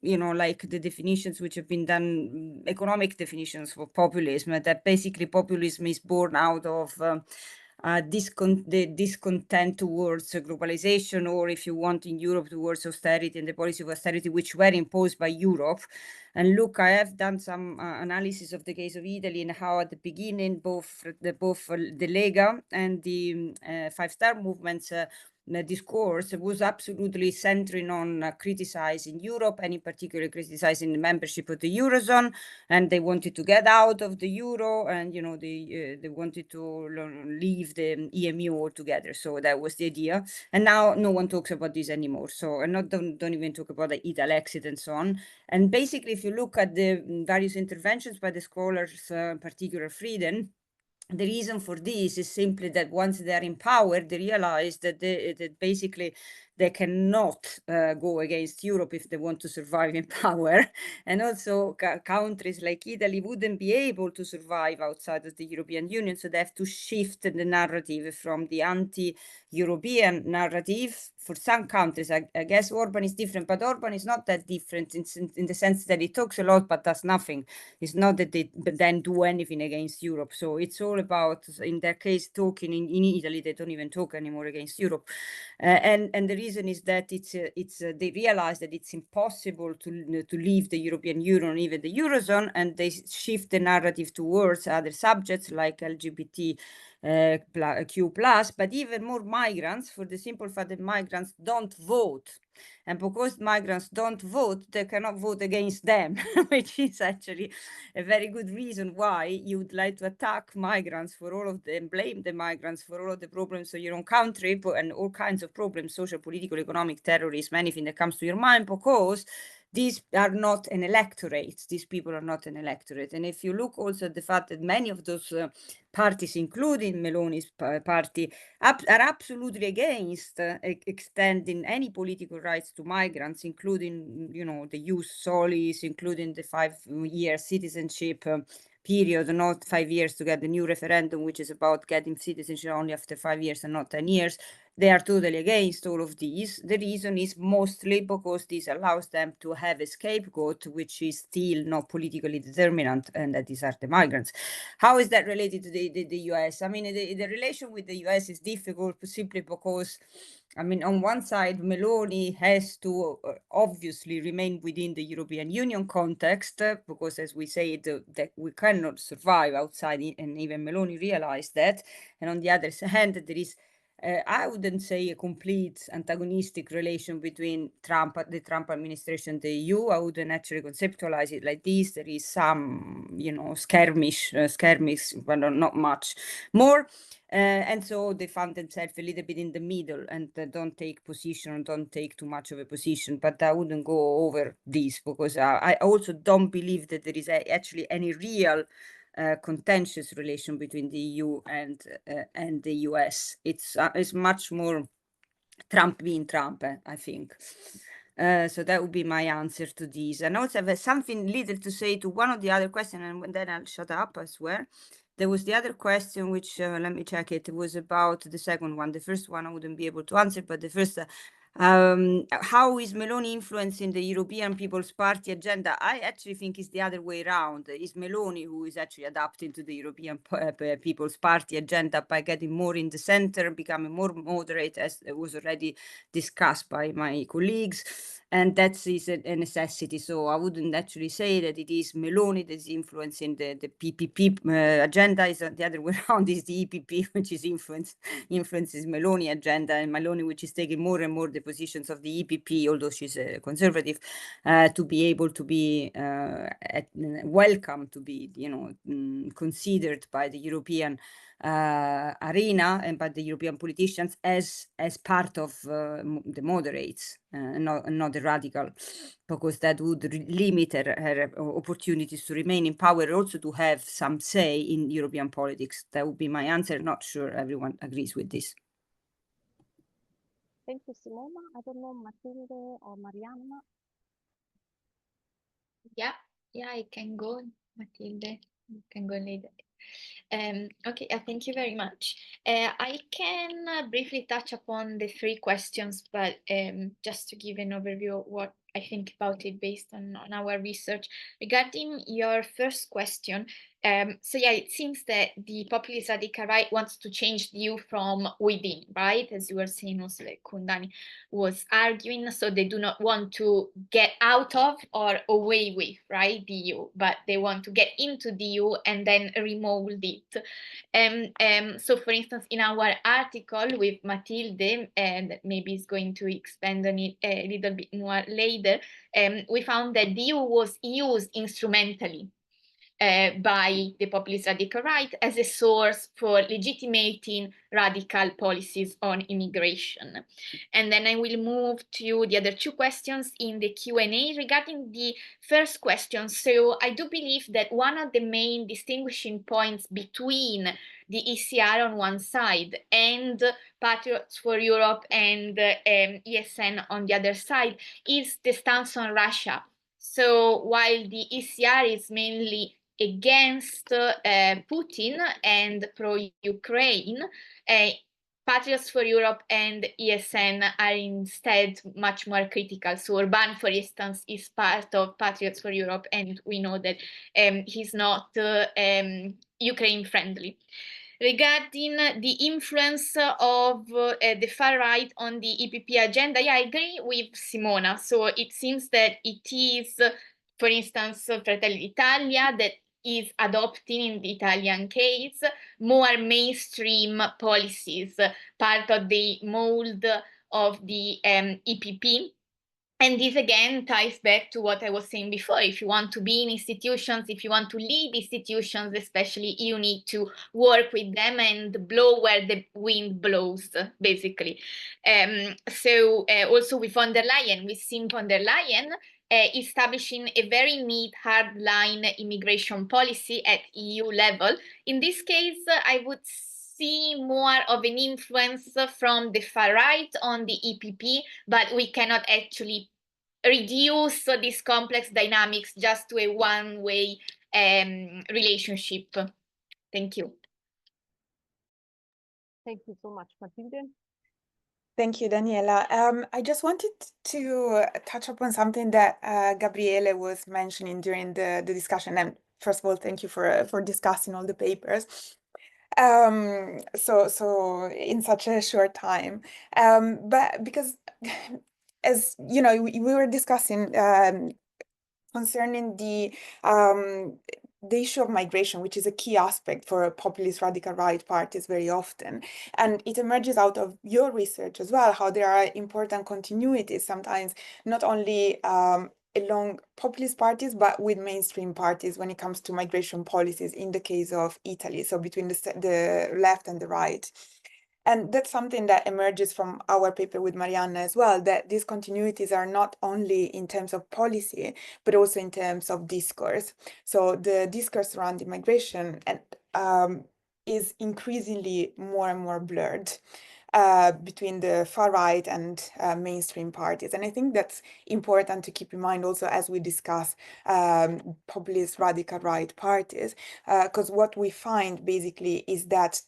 you know, like the definitions which have been done, economic definitions for populism, that basically populism is born out of the discontent towards globalization, or if you want in Europe, towards austerity and the policy of austerity which were imposed by Europe. And look, I have done some analysis of the case of Italy and how at the beginning both the Lega and the five-star movements the discourse was absolutely centering on criticizing Europe, and in particular criticizing the membership of the Eurozone, and they wanted to get out of the Euro, and you know they wanted to leave the EMU altogether. So that was the idea, and now no one talks about this anymore. So and don't even talk about the Italy exit and so on. And basically, if you look at the various interventions by the scholars, in particular Frieden, the reason for this is simply that once they are in power, they realize that that basically they cannot go against Europe if they want to survive in power. And also countries like Italy wouldn't be able to survive outside of the European Union. So they have to shift the narrative from the anti-European narrative. For some countries, I guess Orban is different, but Orban is not that different in the sense that he talks a lot but does nothing. It's not that they then do anything against Europe. So it's all about, in their case, talking in Italy, they don't even talk anymore against Europe. And the reason is that they realize that it's impossible to leave the European Union, even the Eurozone, and they shift the narrative towards other subjects like LGBT Q+, but even more migrants, for the simple fact that migrants don't vote. And because migrants don't vote, they cannot vote against them, which is actually a very good reason why you would like to attack migrants for all of them, blame the migrants for all of the problems of your own country and all kinds of problems, social, political, economic, terrorism, anything that comes to your mind, because these are not an electorate. These people are not an electorate. And if you look also at the fact that many of those parties, including Meloni's party, are absolutely against extending any political rights to migrants, including, you know, the jus solis, including the 5-year citizenship period, not 5 years to get the new referendum, which is about getting citizenship only after 5 years and not 10 years. They are totally against all of these. The reason is mostly because this allows them to have a scapegoat, which is still not politically determinant, and that these are the migrants. How is that related to the US? I mean, the relation with the US is difficult simply because, I mean, on one side, Meloni has to obviously remain within the European Union context, because as we say, that we cannot survive outside, and even Meloni realized that. And on the other hand, there is I wouldn't say a complete antagonistic relation between the Trump administration, and the EU. I wouldn't actually conceptualize it like this. There is some, you know, skirmish, but not much more. And so they found themselves a little bit in the middle and don't take position, don't take too much of a position. But I wouldn't go over this because I also don't believe that there is actually any real contentious relation between the EU and the US. It's much more Trump being Trump, I think. So that would be my answer to this. And also I have something little to say to one of the other questions, and then I'll shut up, I swear. There was the other question, which let me check it. It was about the second one. The first one I wouldn't be able to answer, but the first, how is Meloni influencing the European People's Party agenda? I actually think it's the other way around. It's Meloni who is actually adapting to the European People's Party agenda by getting more in the center, becoming more moderate, as was already discussed by my colleagues. And that is a necessity. So I wouldn't actually say that it is Meloni that is influencing the PPP agenda. Is the other way around. Is the EPP which is influences Meloni agenda, and Meloni which is taking more and more the positions of the EPP, although she's a conservative, to be able to be welcome to be, you know, considered by the European arena and by the European politicians as part of the moderates, not the radical, because that would limit her opportunities to remain in power, also to have some say in European politics. That would be my answer. Not sure everyone agrees with this. Thank you, Simona. I don't know, Matilde or Marianna. Yeah, I can go, Matilde. You can go later. Okay, thank you very much. I can briefly touch upon the 3 questions, but just to give an overview of what I think about it based on our research. Regarding your first question, so yeah, it seems that the populist radical right wants to change the EU from within, right? As you were saying, also like Kundani was arguing, so they do not want to get out of or away with, right, the EU, but they want to get into the EU and then remold it. So for instance, in our article with Matilde, and maybe is going to expand on it a little bit more later, we found that the EU was used instrumentally by the populist radical right as a source for legitimating radical policies on immigration. And then I will move to the other two questions in the Q&A. Regarding the first question, so I do believe that one of the main distinguishing points between the ECR on one side and Patriots for Europe and ESN on the other side is the stance on Russia. So while the ECR is mainly against Putin and pro-Ukraine, Patriots for Europe and ESN are instead much more critical. So Orban, for instance, is part of Patriots for Europe, and we know that he's not Ukraine friendly. Regarding the influence of the far right on the EPP agenda, yeah, I agree with Simona. So it seems that it is, for instance, Fratelli d'Italia that is adopting, in the Italian case, more mainstream policies, part of the mold of the EPP. And this again ties back to what I was saying before. If you want to be in institutions, if you want to lead institutions, especially, you need to work with them and blow where the wind blows, basically. So also with von der Leyen, we've seen von der Leyen establishing a very neat hardline immigration policy at EU level. In this case, I would see more of an influence from the far right on the EPP, but we cannot actually reduce this complex dynamics just to a one-way relationship. Thank you. Thank you so much, Matilde. Thank you, Daniela. I just wanted to touch upon something that Gabriele was mentioning during the discussion. And first of all, thank you for discussing all the papers. So in such a short time, but because as you know, we were discussing concerning the issue of migration, which is a key aspect for populist radical right parties very often. And it emerges out of your research as well, how there are important continuities sometimes, not only along populist parties, but with mainstream parties when it comes to migration policies in the case of Italy, so between the left and the right. And that's something that emerges from our paper with Marianna as well, that these continuities are not only in terms of policy, but also in terms of discourse. So the discourse around immigration is increasingly more and more blurred between the far right and mainstream parties. And I think that's important to keep in mind also as we discuss populist radical right parties, because what we find basically is that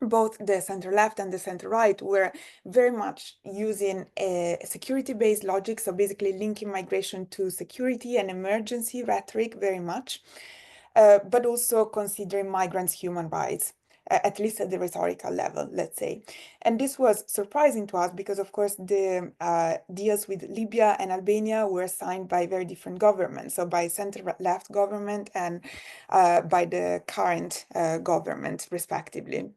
both the center left and the center right were very much using a security-based logic, so basically linking migration to security and emergency rhetoric very much, but also considering migrants' human rights, at least at the rhetorical level, let's say. And this was surprising to us because, of course, the deals with Libya and Albania were signed by very different governments, so by center-left government and by the current government, respectively.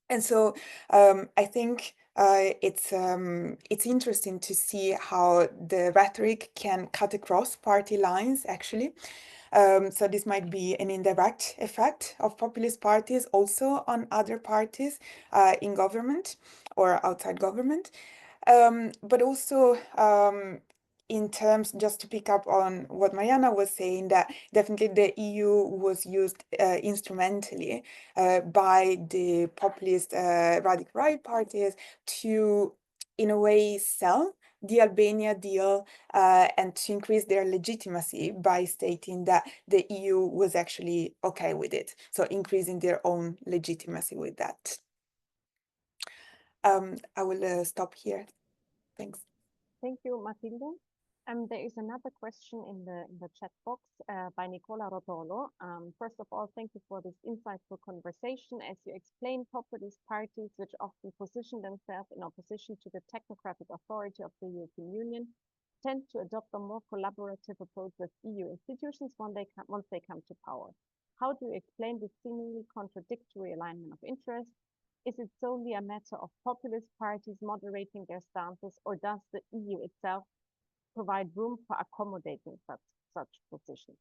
And so I think it's interesting to see how the rhetoric can cut across party lines, actually. So this might be an indirect effect of populist parties also on other parties in government or outside government. But also in terms, just to pick up on what Marianna was saying, that definitely the EU was used instrumentally by the populist radical right parties to, in a way, sell the Albania deal and to increase their legitimacy by stating that the EU was actually okay with it. So increasing their own legitimacy with that. I will stop here. Thanks. Thank you, Matilde. There is another question in the chat box by Nicola Rotolo. First of all, thank you for this insightful conversation. As you explained, populist parties, which often position themselves in opposition to the technocratic authority of the European Union, tend to adopt a more collaborative approach with EU institutions once they come to power. How do you explain this seemingly contradictory alignment of interests? Is it solely a matter of populist parties moderating their stances, or does the EU itself provide room for accommodating such positions?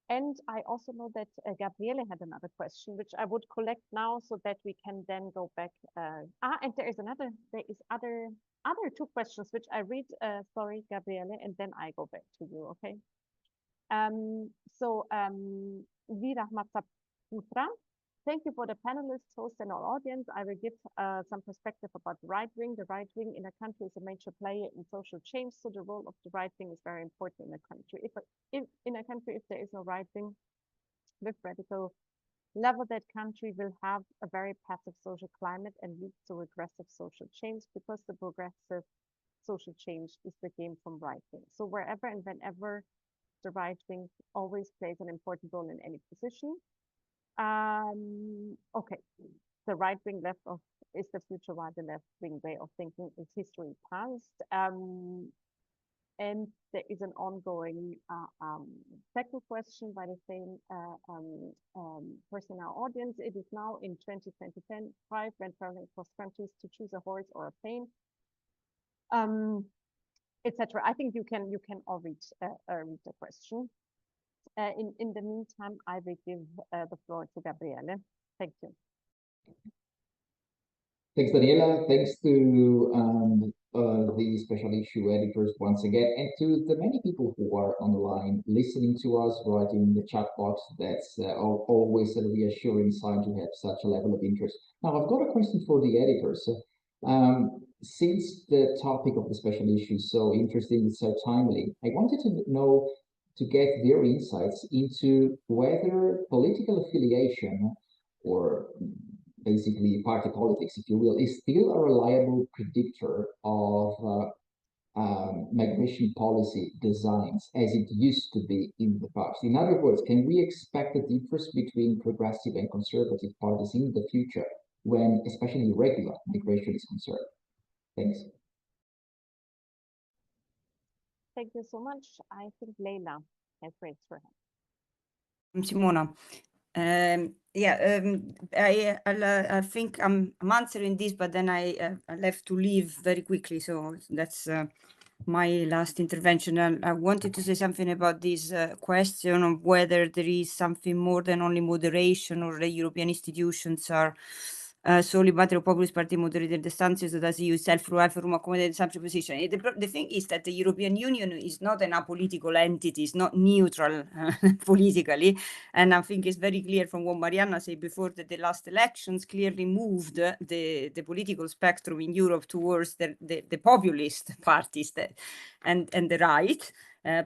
And I also know that Gabriele had another question, which I would collect now so that we can then go back. And there is other two questions which I read. Sorry, Gabriele, and then I go back to you. Okay. Vida Mataputra, thank you for the panelists, host, and our audience. I will give some perspective about the right wing. The right wing in a country is a major player in social change, so the role of the right wing is very important in a country. If in a country, if there is no right wing with radical level, that country will have a very passive social climate and lead to regressive social change, because the progressive social change is the game from right wing. So wherever and whenever the right wing always plays an important role in any position. Okay, the right wing left of is the future, while the left wing way of thinking is history past. And there is an ongoing second question by the same person in our audience. It is now in 2025 when traveling across countries to choose a horse or a plane, etc. I think you can all read the question. In the meantime, I will give the floor to Gabriele. Thank you. Thanks, Daniela. Thanks to the special issue editors once again, and to the many people who are on the line listening to us, writing in the chat box. That's always a reassuring sign to have such a level of interest. Now, I've got a question for the editors. Since the topic of the special issue is so interesting and so timely, I wanted to know, to get their insights into whether political affiliation, or basically party politics, if you will, is still a reliable predictor of migration policy designs as it used to be in the past. In other words, can we expect a difference between progressive and conservative parties in the future when especially regular migration is concerned? Thanks. Thank you so much. I think Leila has raised her hand. Simona. I think I'm answering this, but then I'll have to leave very quickly. So that's my last intervention. And I wanted to say something about this question of whether there is something more than only moderation, or the European institutions are solely matter of populist party moderated the stances that EU itself provide for room accommodated such a position. The thing is that the European Union is not an apolitical entity, it's not neutral politically. And I think it's very clear from what Marianna said before, that the last elections clearly moved the political spectrum in Europe towards the populist parties and the right.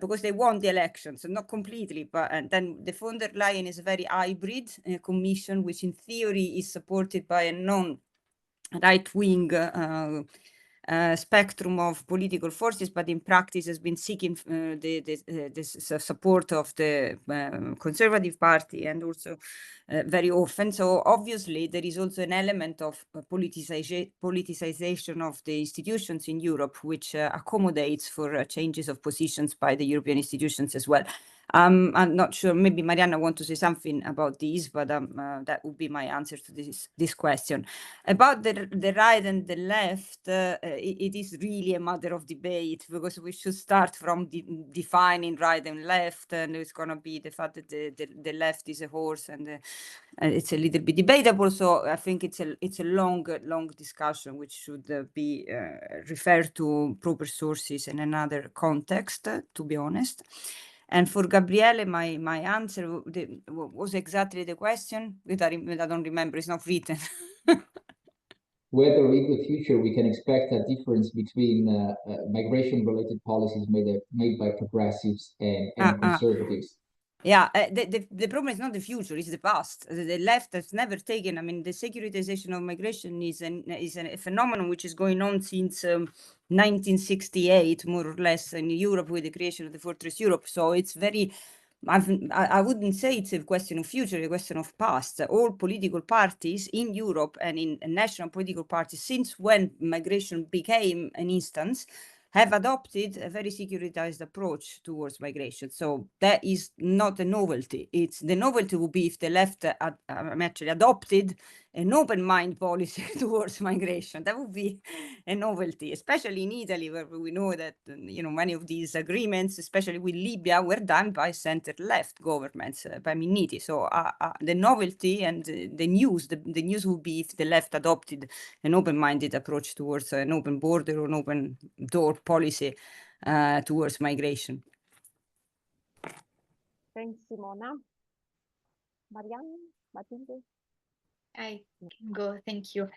Because they won the elections, so not completely, but and then the von der Leyen is a very hybrid commission, which in theory is supported by a non-right-wing spectrum of political forces, but in practice has been seeking the support of the Conservative Party, and also very often. So obviously there is also an element of politicization of the institutions in Europe, which accommodates for changes of positions by the European institutions as well. I'm not sure, maybe Marianna wants to say something about this, but that would be my answer to this question. About the right and the left, it is really a matter of debate, because we should start from defining right and left, and it's going to be the fact that the left is a horse, and it's a little bit debatable. So I think it's a long discussion, which should be referred to proper sources in another context, to be honest. And for Gabriele, my answer was exactly the question. I don't remember, it's not written. Whether in the future we can expect a difference between migration-related policies made by progressives and conservatives. Yeah, the problem is not the future, it's the past. The left has never taken, I mean, the securitization of migration is a phenomenon which is going on since 1968, more or less, in Europe with the creation of the Fortress Europe. So it's very, I wouldn't say it's a question of future, a question of past. All political parties in Europe and in national political parties, since when migration became an instance, have adopted a very securitized approach towards migration. So that is not a novelty. It's the novelty would be if the left actually adopted an open mind policy towards migration. That would be a novelty, especially in Italy, where we know that many of these agreements, especially with Libya, were done by center-left governments, by Minniti. So the novelty and the news would be if the left adopted an open-minded approach towards an open border or an open door policy towards migration. Thanks, Simona. Marianna, Matilde? I can go, thank you.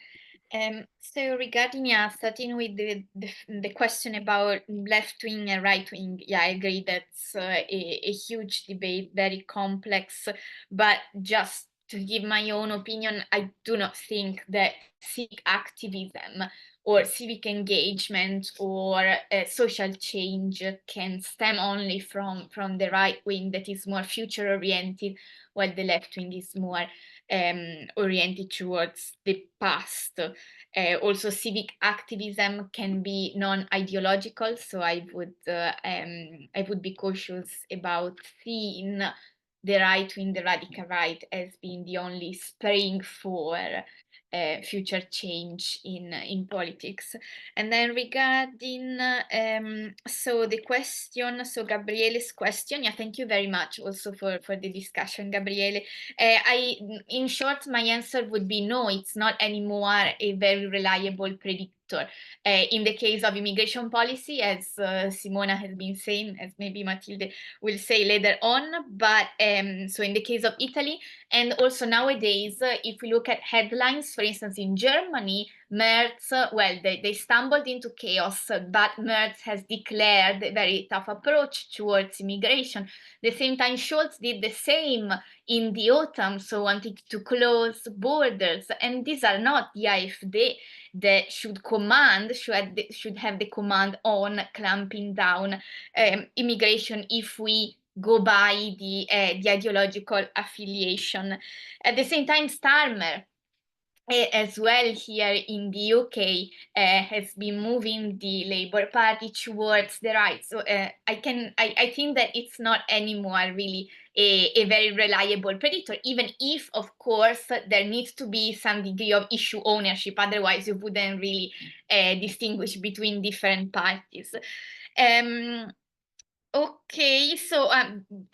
So regarding, starting with the question about left wing and right wing, I agree that's a huge debate, very complex, but just to give my own opinion, I do not think that civic activism or civic engagement or social change can stem only from the right wing that is more future oriented, while the left wing is more oriented towards the past. Also, civic activism can be non-ideological, so I would be cautious about seeing the right wing, the radical right, as being the only spring for future change in politics. And then regarding so the question, so Gabriele's question, thank you very much also for the discussion, Gabriele. In short, my answer would be no, it's not anymore a very reliable predictor. In the case of immigration policy, as Simona has been saying, as maybe Matilde will say later on, but so in the case of Italy, and also nowadays, if we look at headlines, for instance, in Germany, Merz, well, they stumbled into chaos, but Merz has declared a very tough approach towards immigration. At the same time, Scholz did the same in the autumn, so wanted to close borders. And these are not the AfD that should have the command on clamping down immigration if we go by the ideological affiliation. At the same time, Starmer, as well here in the UK, has been moving the Labour Party towards the right. So I think that it's not anymore really a very reliable predictor, even if, of course, there needs to be some degree of issue ownership. Otherwise, you wouldn't really distinguish between different parties. Okay, so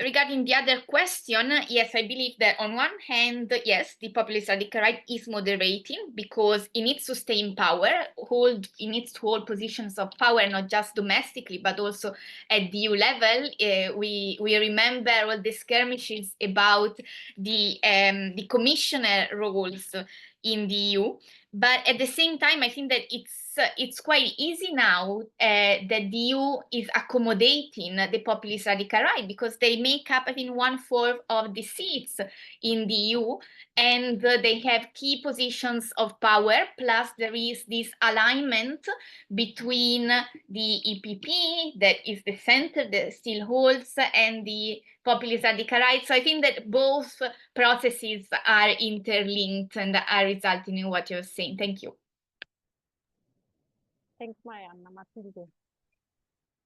regarding the other question, yes, I believe that on one hand, yes, the populist radical right is moderating because it needs to stay in power, it needs to hold positions of power, not just domestically, but also at the EU level. We remember all the skirmishes about the commissioner roles in the EU, but at the same time, I think that it's quite easy now that the EU is accommodating the populist radical right because they make up, I think, 1/4 of the seats in the EU, and they have key positions of power. Plus, there is this alignment between the EPP, that is the center that still holds, and the populist radical right. So I think that both processes are interlinked and are resulting in what you're saying. Thank you. Thanks, Marianna. Matilde.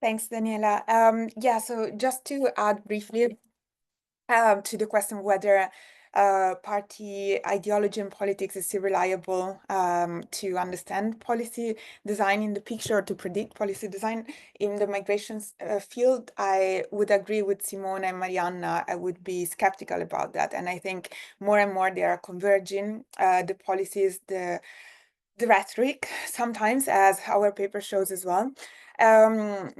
Thanks, Daniela. So just to add briefly to the question whether party ideology and politics is still reliable to understand policy design in the picture or to predict policy design in the migration field, I would agree with Simona and Marianna. I would be skeptical about that. And I think more and more they are converging, the policies, the rhetoric, sometimes, as our paper shows as well,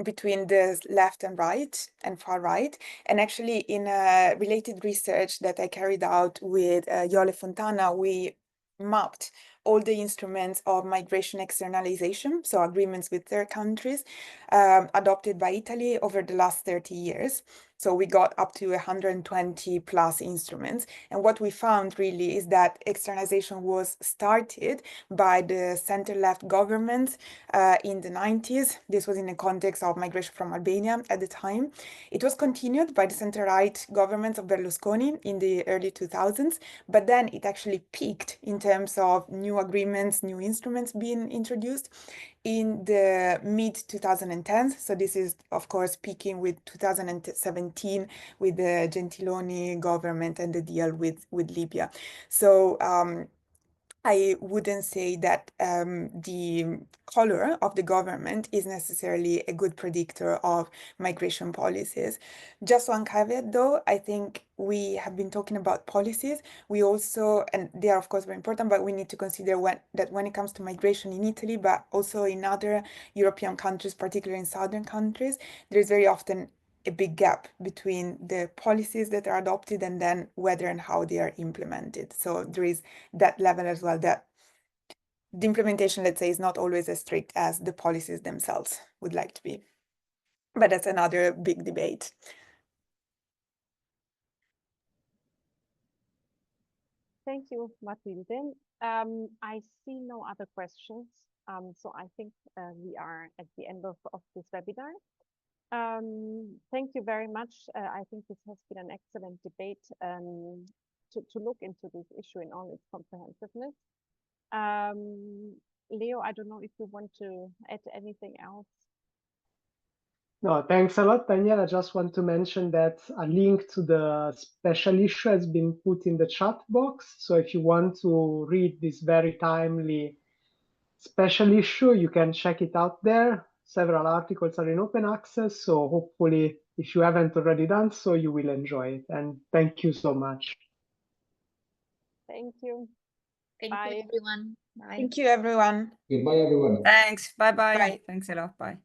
between the left and right and far right. And actually, in a related research that I carried out with Iole Fontana, we mapped all the instruments of migration externalization, so agreements with third countries, adopted by Italy over the last 30 years. So we got up to 120 plus instruments. And what we found really is that externalization was started by the center-left government in the 90s. This was in the context of migration from Albania at the time. It was continued by the center-right governments of Berlusconi in the early 2000s, but then it actually peaked in terms of new agreements, new instruments being introduced in the mid-2010s. So this is, of course, peaking with 2017 with the Gentiloni government and the deal with Libya. So I wouldn't say that the color of the government is necessarily a good predictor of migration policies. Just one caveat though, I think we have been talking about policies. We also, and they are of course very important, but we need to consider when it comes to migration in Italy, but also in other European countries, particularly in southern countries, there is very often a big gap between the policies that are adopted and then whether and how they are implemented. So there is that level as well, that the implementation, let's say, is not always as strict as the policies themselves would like to be. But that's another big debate. Thank you, Matilde. I see no other questions. So I think we are at the end of this webinar. Thank you very much. I think this has been an excellent debate to look into this issue in all its comprehensiveness. Leo, I don't know if you want to add anything else. No, thanks a lot, Daniela. I just want to mention that a link to the special issue has been put in the chat box. So if you want to read this very timely special issue, you can check it out there. Several articles are in open access. So hopefully, if you haven't already done so, you will enjoy it. And thank you so much. Thank you. Thank Bye. you, everyone. Bye. Thank you, everyone. Goodbye, everyone. Thanks. Bye-bye. Bye. Thanks a lot. Bye.